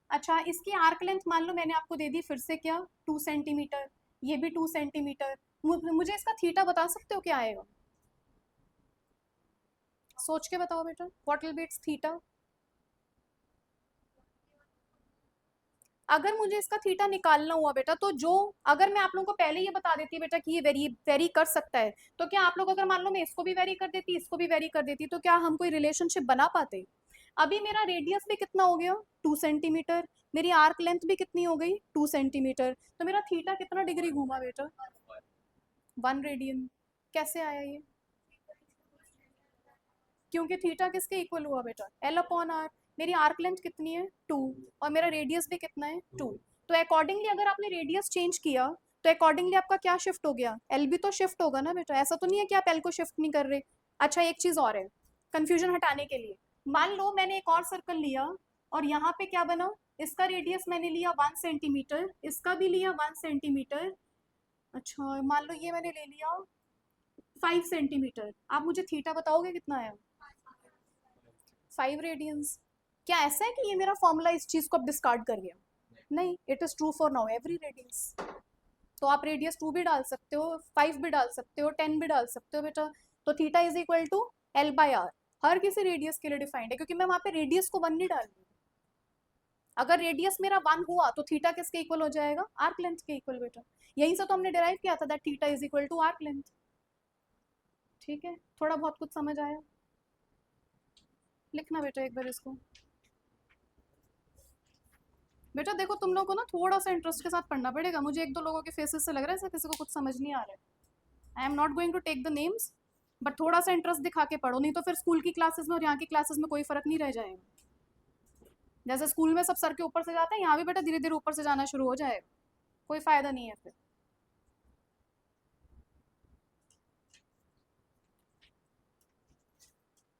Speaker 1: अच्छा, इसकी आर्क लेंथ मान लो मैंने आपको दे दी फिर से क्या, 2 सेंटीमीटर। ये भी 2 सेंटीमीटर। मुझे इसका थीटा बता सकते हो क्या आएगा, सोच के बताओ बेटा, what will be it's theta. अगर मुझे इसका थीटा निकालना हुआ बेटा, तो जो, अगर मैं आप लोगों को पहले ये बता देती बेटा कि ये वेरी वेरी कर सकता है, तो क्या आप लोग, अगर मान लो मैं इसको भी वेरी कर देती, इसको भी वेरी कर देती, तो क्या हम कोई रिलेशनशिप बना पाते। अभी मेरा रेडियस भी कितना हो गया, 2 सेंटीमीटर। मेरी आर्क लेंथ भी कितनी हो गई, 2 सेंटीमीटर। तो मेरा थीटा कितना डिग्री घूमा बेटा, 1 रेडियन। कैसे आया ये, क्योंकि थीटा किसके इक्वल हुआ बेटा, एल अपॉन आर। मेरी आर्क लेंथ कितनी है, 2। और मेरा रेडियस भी कितना है, 2। तो अकॉर्डिंगली अगर आपने रेडियस चेंज किया तो अकॉर्डिंगली आपका क्या शिफ्ट हो गया, एल भी तो शिफ्ट होगा ना बेटा। ऐसा तो नहीं है कि आप एल को शिफ्ट नहीं कर रहे। अच्छा एक चीज और है, कंफ्यूजन हटाने के लिए, मान लो मैंने एक और सर्कल लिया और यहाँ पे क्या बना, इसका रेडियस मैंने लिया 1 सेंटीमीटर, इसका भी लिया 1 सेंटीमीटर। अच्छा मान लो ये मैंने ले लिया 5 सेंटीमीटर। आप मुझे थीटा बताओगे कितना है, 5 रेडियंस। क्या ऐसा है कि ये मेरा फॉर्मूला इस चीज को अब डिस्कार्ड कर गया, नहीं, it is true for now every radians. तो आप रेडियस 2 भी डाल सकते हो, 5 भी डाल सकते हो, 10 भी डाल सकते हो बेटा। तो theta is equal to L by R, हर किसी रेडियस के लिए डिफाइंड है, क्योंकि मैं वहां पे रेडियस को 1 नहीं डाल रही। अगर रेडियस मेरा 1 हुआ तो थीटा किसके इक्वल हो जाएगा, आर्क लेंथ के इक्वल बेटा। यहीं से तो हमने डिराइव किया था that theta is equal to arc length. ठीक है, थोड़ा बहुत कुछ समझ आया, लिखना बेटा एक बार इसको। बेटा देखो तुम लोगों को ना थोड़ा सा इंटरेस्ट के साथ पढ़ना पड़ेगा, मुझे एक दो लोगों के फेसेस से लग रहा है ऐसा किसी को कुछ समझ नहीं आ रहा है। I am not going to take the names, but थोड़ा सा इंटरेस्ट दिखा के पढ़ो, नहीं तो फिर स्कूल की क्लासेस में और यहाँ की क्लासेस में कोई फर्क नहीं रह जाएगा। जैसे स्कूल में सब सर के ऊपर से जाते हैं, यहाँ भी बेटा धीरे धीरे ऊपर से जाना शुरू हो जाएगा, कोई फायदा नहीं है फिर।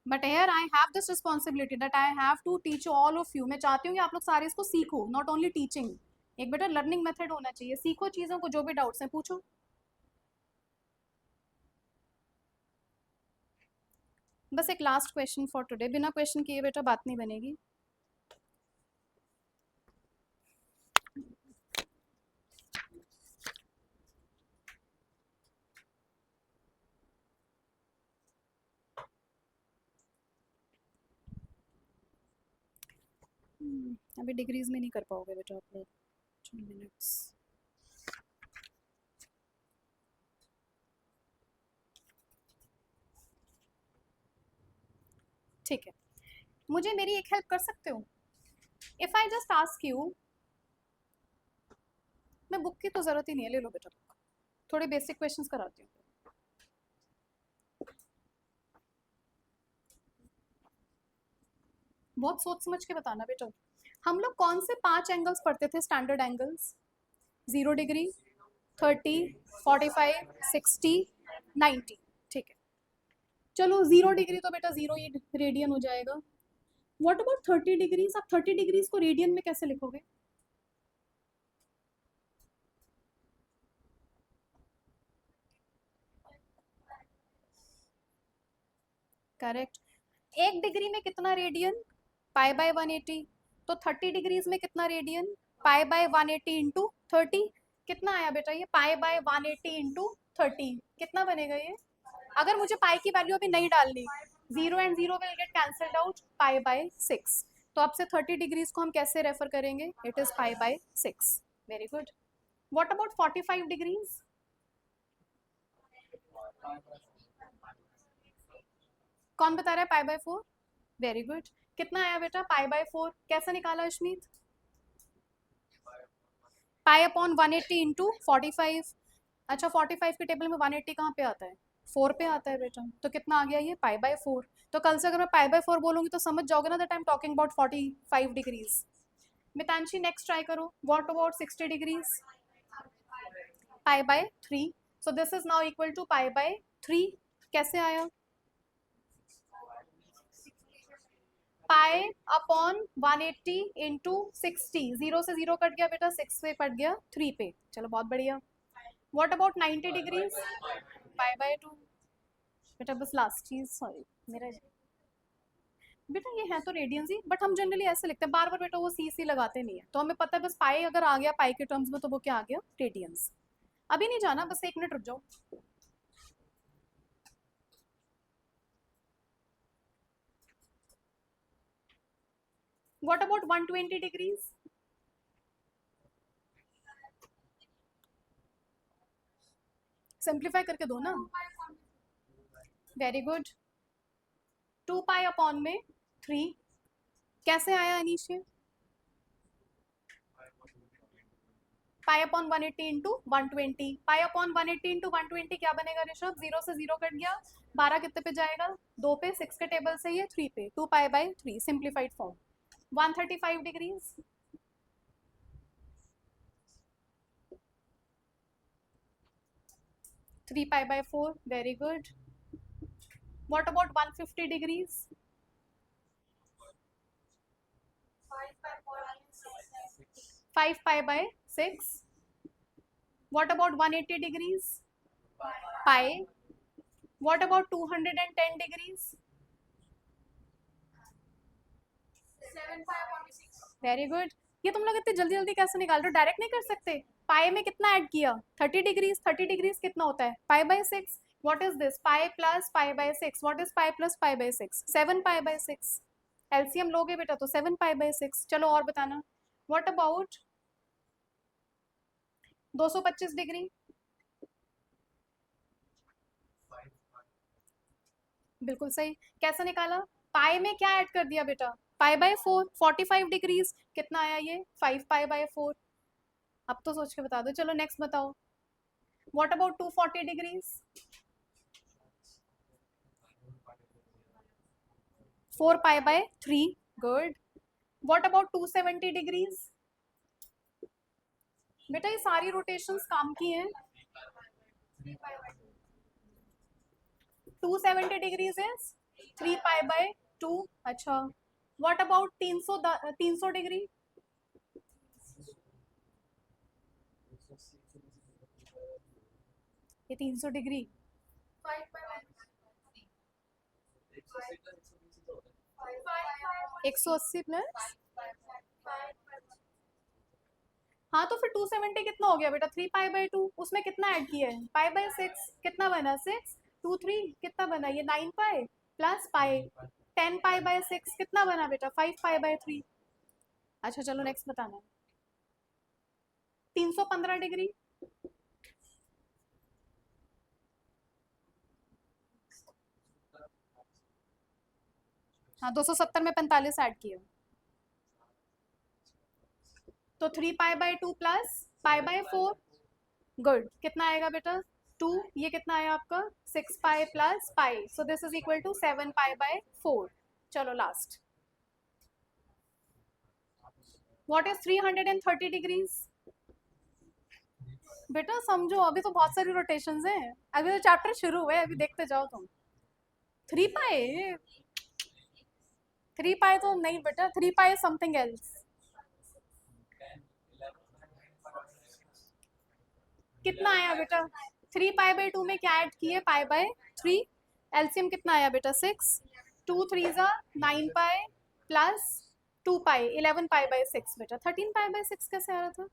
Speaker 1: But here I have this responsibility that I have to teach all of you. मैं चाहती हूँ कि आप लोग सारे इसको सीखो, नॉट ओनली टीचिंग। एक बेटा लर्निंग मेथड होना चाहिए, सीखो चीज़ों को, जो भी डाउट्स हैं पूछो। बस एक लास्ट क्वेश्चन फॉर टुडे, बिना क्वेश्चन किए बेटा बात नहीं बनेगी। अभी डिग्रीज में नहीं कर पाओगे बेटा आप लोग। 2 मिनट्स। ठीक है, मुझे मेरी एक हेल्प कर सकते हो? If I just ask you, मैं बुक की तो जरूरत ही नहीं है, ले लो बेटा बुक। थोड़े बेसिक क्वेश्चंस कराती हूँ। बहुत सोच समझ के बताना बेटा। हम लोग कौन से 5 एंगल्स पढ़ते थे स्टैंडर्ड एंगल्स? 0 डिग्री, 30, 45, 60, 90। ठीक है, चलो 0 डिग्री तो बेटा 0 ही रेडियन हो जाएगा। What about 30 degrees? आप 30 डिग्रीज को रेडियन में कैसे लिखोगे? करेक्ट। 1 डिग्री में कितना रेडियन? Pi by 180। तो 30 डिग्रीज में कितना रेडियन? Pi by 180 into 30। कितना आया बेटा ये? Pi by 180 into 30। कितना बनेगा ये? अगर मुझे पाई की वैल्यू अभी नहीं डालनी, 0 and 0 will get cancelled out, pi by 6। तो आपसे 30 डिग्रीज को हम कैसे रेफर करेंगे? It is pi by 6। Very good. What about 45 degrees? कौन बता रहा है? Pi by 4। Very good. कितना आया बेटा पाई बाय 4? कैसे निकाला अश्मीत? पाई अपॉन 180 इंटू 45। अच्छा 45 के टेबल में 180 कहाँ पे आता है? 4 पे आता है बेटा। तो कितना आ गया ये? Pi by 4। तो कल से अगर मैं पाई बाय 4 बोलूंगी तो समझ जाओगे ना that I am talking about 45 degrees. Mitanshi next try करो। What about 60 degrees? Pi by 3। So this is now equal to pi by 3। कैसे आया? पाई अपॉन 180 इंटू 60। 0 से 0 कट गया बेटा, 6 पे कट गया 3 पे। चलो बहुत बढ़िया। What about 90 degrees? Pi bye 2। बेटा बस लास्ट चीज, सॉरी मेरा बेटा ये है तो रेडियंस ही, बट हम जनरली ऐसे लिखते हैं बार बार बेटा, वो सी सी लगाते नहीं है, तो हमें पता है बस पाई अगर आ गया पाई के टर्म्स में तो वो क्या आ गया? रेडियंस। अभी नहीं जाना, बस 1 मिनट रुक जाओ। What about 120 degrees? सिंप्लीफाई करके दो ना। Very good. 2 पाई अपॉन में 3। कैसे आया अनीश? पाई अपॉन 180 इंटू 120। पाई अपॉन 180 इंटू 120 क्या बनेगा ऋषभ? 0 से 0 कट गया, 12 कितने पे जाएगा? 2 पे। 6 के टेबल से ये 3 पे। 2 पाई by 3 simplified form. 135 degrees? 3 pi by 4। Very good. What about 150 degrees? 5 pi by 6। What about 180 degrees? Pi. What about 210 degrees? Very good. ये तुम लोग इतनी जल्दी जल्दी कैसे निकाल रहे हो? डायरेक्ट नहीं कर सकते? पाई में कितना ऐड किया? 30 डिग्रीज। 30 डिग्रीज कितना होता है? Pi by 6। What is this? Pi plus pi by 6। What is pi plus pi by 6? 7 pi by 6। LCM लोगे बेटा तो 7 पाई बाय 6। चलो और बताना। What about 225 degree? बिल्कुल सही। कैसे निकाला? पाई में क्या ऐड कर दिया बेटा? Pi by 4। 45 डिग्रीज कितना आया ये? 5 पाई बाय 4। अब तो सोच के बता दो। चलो नेक्स्ट बताओ। What about 240 degrees? 4 pi by 3। Good. What about 270 degrees? बेटा ये सारी रोटेशंस काम की हैं। 270 डिग्रीज इज 3 पाई बाय 2। अच्छा व्हाट अबाउट 300 डिग्री? ये 300 डिग्री 180 प्लस। हाँ तो फिर 270 कितना हो गया बेटा? 3 पाई बाय 2। उसमें कितना ऐड किया है? Pi by 6। कितना बना? 6। 2 3 कितना बना ये? 9 पाई प्लस पाई। 10 पाई बाय 6 कितना बना बेटा? 5 पाई बाय 3। अच्छा चलो नेक्स्ट बताना है। 315 डिग्री, हाँ 270 में 45 ऐड किया तो 3 पाई/2 प्लस पाई/4। गुड, कितना आएगा बेटा 2, ये कितना आया आपका 6 pi plus pi, so this is equal to 7 पाई/4। चलो लास्ट, व्हाट इज 330 डिग्रीज? बेटा समझो, अभी तो बहुत सारी रोटेशंस हैं, अभी तो चैप्टर शुरू हुए, अभी देखते जाओ तुम। 3 पाई, 3 पाई तो नहीं बेटा, 3 पाई समथिंग एल्स। कितना आया बेटा 3 पाई/2 में क्या ऐड किए पाई/3, एलसीएम कितना आया बेटा 6, 2 3 9 पाई प्लस 2 पाई 11 पाई/6 बेटा 13 पाई/6 कैसे आ रहा था?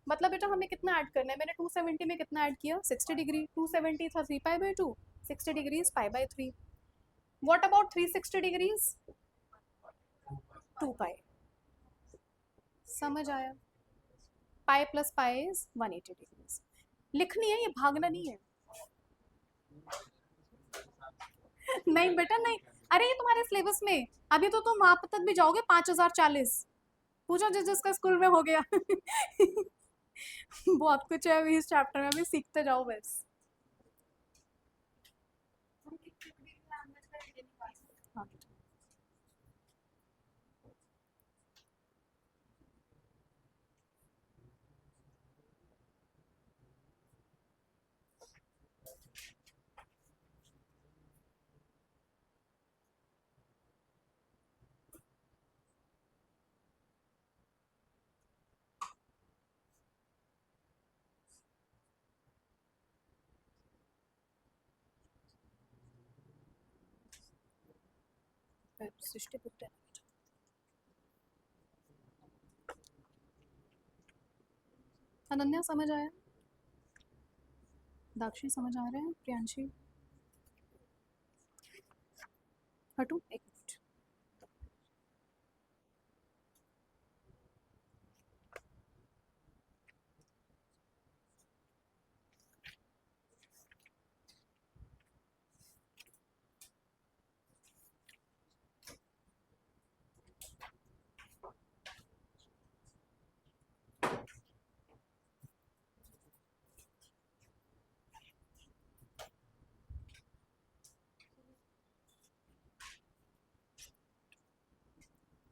Speaker 1: मतलब बेटा हमें कितना ऐड करना है, मैंने 270 में कितना ऐड किया 60 डिग्री, 270 था 3 पाई/2, 60 डिग्रीज पाई/3। What about 360 degrees? 2 पाई। समझ आया? Pi plus pi is 180 degrees. लिखनी है, ये भागना नहीं है। नहीं बेटा नहीं, अरे ये तुम्हारे सिलेबस में, अभी तो तुम वहां तक भी जाओगे 5040, पूछो जिस जिसका स्कूल में हो गया। बहुत कुछ है अभी इस चैप्टर में, अभी सीखते जाओ बस। हाँ सृष्टि पुत्र, अनन्या समझ आया? दाक्षी समझ आ रहे हैं? प्रियांशी हटू एक मिनट।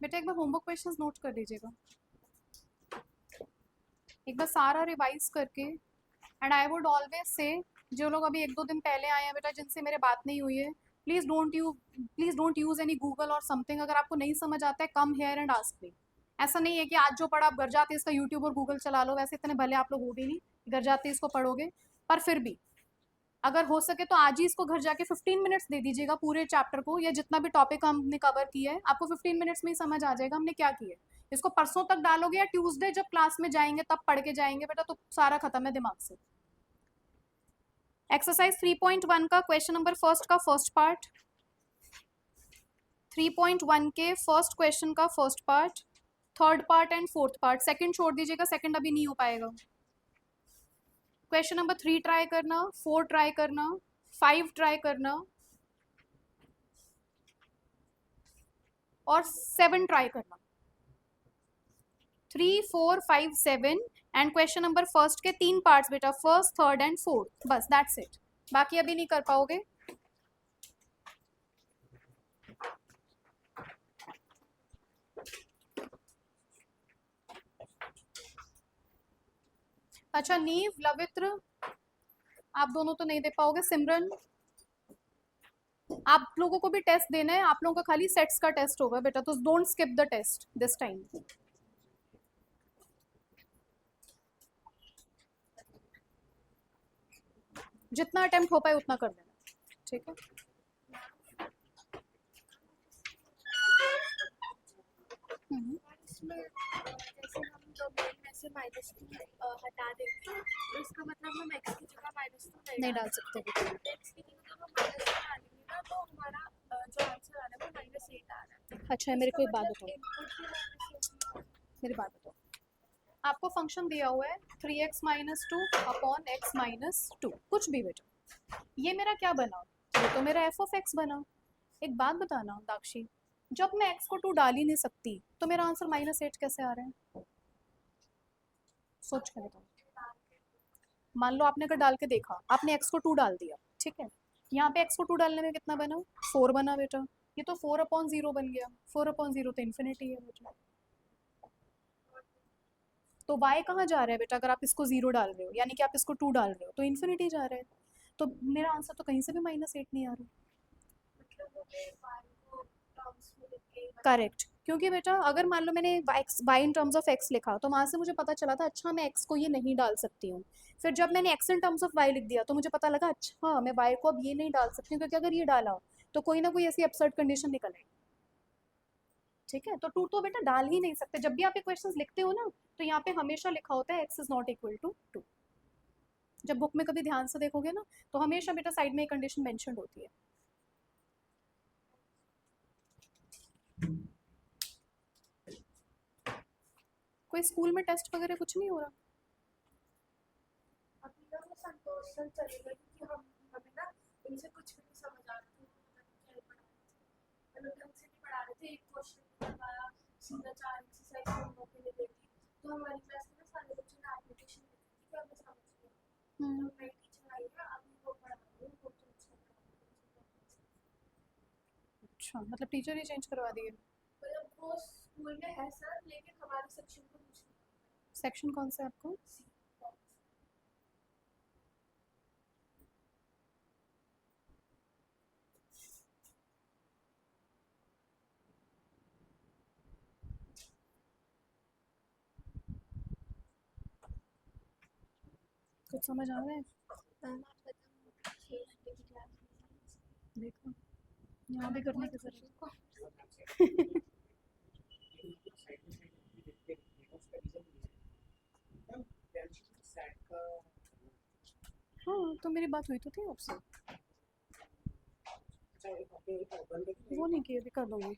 Speaker 1: बेटा एक बार होमवर्क क्वेश्चंस नोट कर लीजिएगा, एक बार सारा रिवाइज करके। And I would always say, जो लोग अभी 1-2 दिन पहले आए हैं बेटा, जिनसे मेरे बात नहीं हुई है, please don't use any Google और समथिंग। अगर आपको नहीं समझ आता है come here and ask me. ऐसा नहीं है कि आज जो पढ़ा आप घर जाते इसका यूट्यूब और गूगल चला लो, वैसे इतने भले आप लोग हो भी नहीं घर जाते इसको पढ़ोगे। पर फिर भी अगर हो सके तो आज ही इसको घर जाके 15 मिनट्स दे दीजिएगा पूरे चैप्टर को, या जितना भी टॉपिक हमने कवर किया है आपको 15 मिनट्स में ही समझ आ जाएगा हमने क्या किया है। इसको परसों तक डालोगे या ट्यूसडे जब क्लास में जाएंगे तब पढ़ के जाएंगे बेटा, तो सारा खत्म है दिमाग से। एक्सरसाइज 3.1 का क्वेश्चन नंबर फर्स्ट का फर्स्ट पार्ट, 3.1 के फर्स्ट क्वेश्चन का first part, third part and fourth part. Second छोड़ दीजिएगा, सेकंड अभी नहीं हो पाएगा। क्वेश्चन नंबर 3 ट्राई करना, 4 ट्राई करना, 5 ट्राई करना और 7 ट्राई करना। 3 4 5 7 एंड क्वेश्चन नंबर फर्स्ट के 3 पार्ट्स बेटा, फर्स्ट थर्ड एंड फोर्थ, बस दैट्स इट। बाकी अभी नहीं कर पाओगे। अच्छा नीव, लवित्र, आप दोनों तो नहीं दे पाओगे। सिमरन, आप लोगों को भी टेस्ट देना है, आप लोगों का खाली सेट्स का टेस्ट होगा बेटा, तो don't skip the test this time. जितना अटेम्प्ट हो पाए उतना कर देना, ठीक है?
Speaker 2: इसमें जैसे हम डोमेन में से -2 हटा देंगे तो इसका मतलब हम x की जगह -2
Speaker 1: नहीं डाल सकते बेटा।
Speaker 2: x की जगह हम -2 डालेंगे ना, तो हमारा जो आंसर आ रहा है वो -8 आ रहा है।
Speaker 1: अच्छा मेरे को एक बात बताओ,
Speaker 2: इनपुट भी माइनस होगी।
Speaker 1: मेरी बात बताओ, आपको फंक्शन दिया हुआ है 3x minus two upon x minus two, कुछ भी बेटा, ये मेरा क्या बना, ये तो मेरा एफ ऑफ एक्स बना। एक बात बताना दाक्षी, जब मैं एक्स को टू डाल ही नहीं सकती तो मेरा आंसर -8 कैसे आ रहा है? सोच कर बताओ। मान लो आपने अगर डाल के देखा, आपने एक्स को 2 डाल दिया, ठीक है, यहाँ पे एक्स को 2 डालने में कितना बना, 4 बना बेटा, ये तो 4/0 बन गया, 4/0 तो इन्फिनिटी है बेटा। तो y कहाँ जा रहा है बेटा, अगर आप इसको 0 डाल रहे हो यानी कि आप इसको 2 डाल रहे हो तो इन्फिनिटी जा रहा है, तो मेरा आंसर तो कहीं से भी -8 नहीं आ रहा।
Speaker 2: मतलब हमें y को टर्म्स में लिख के
Speaker 1: करेक्ट, क्योंकि बेटा अगर मान लो मैंने y in terms of x लिखा तो वहाँ से मुझे पता चला था अच्छा मैं x को ये नहीं डाल सकती हूँ, फिर जब मैंने x in terms of y लिख दिया तो मुझे पता लगा अच्छा मैं y को अब ये नहीं डाल सकती हूँ, क्योंकि अगर ये डाला तो कोई ना कोई ऐसी अपसर्ड कंडीशन निकल आएगी। ठीक है, तो 2 तो बेटा डाल ही नहीं सकते, जब भी आप ये क्वेश्चंस लिखते हो ना तो यहाँ पे हमेशा लिखा होता है x is not equal to 2। जब बुक में कभी ध्यान से देखोगे ना तो हमेशा बेटा साइड में एक कंडीशन मेंशन होती है। कोई स्कूल में टेस्ट वगैरह कुछ नहीं हो रहा?
Speaker 2: अभी ना वो संतोष सर चले गए क्योंकि हमें ना इनसे कुछ भी नहीं समझ आ रहा था, वो पता नहीं क्या पढ़ा रहे थे, मतलब ढंग से नहीं पढ़ा रहे थे। एक क्वेश्चन करवाया, सीधा 4 एक्सरसाइज हम लोग के लिए दे दी, तो हमारी क्लास में ना सारे बच्चों ने एप्लीकेशन लिखी थी कि हमें समझ गया, तो नई टीचर आई है अभी वो पढ़ा रही है, वो तो अच्छा पढ़ा रही है।
Speaker 1: अच्छा, मतलब टीचर ही चेंज करवा दिए?
Speaker 2: मतलब वो स्कूल में है सर, लेकिन हमारे सेक्शन को कुछ नहीं
Speaker 1: सेक्शन कौन सा है आपको?
Speaker 2: पता।
Speaker 1: कुछ समझ आ रहा है?
Speaker 2: मैम आप बताओ 6 घंटे की क्लास में
Speaker 1: देखो यहाँ भी करने की जरूरत। हाँ तो मेरी बात हुई तो थी आपसे, वो नहीं की, अभी कर दूंगी।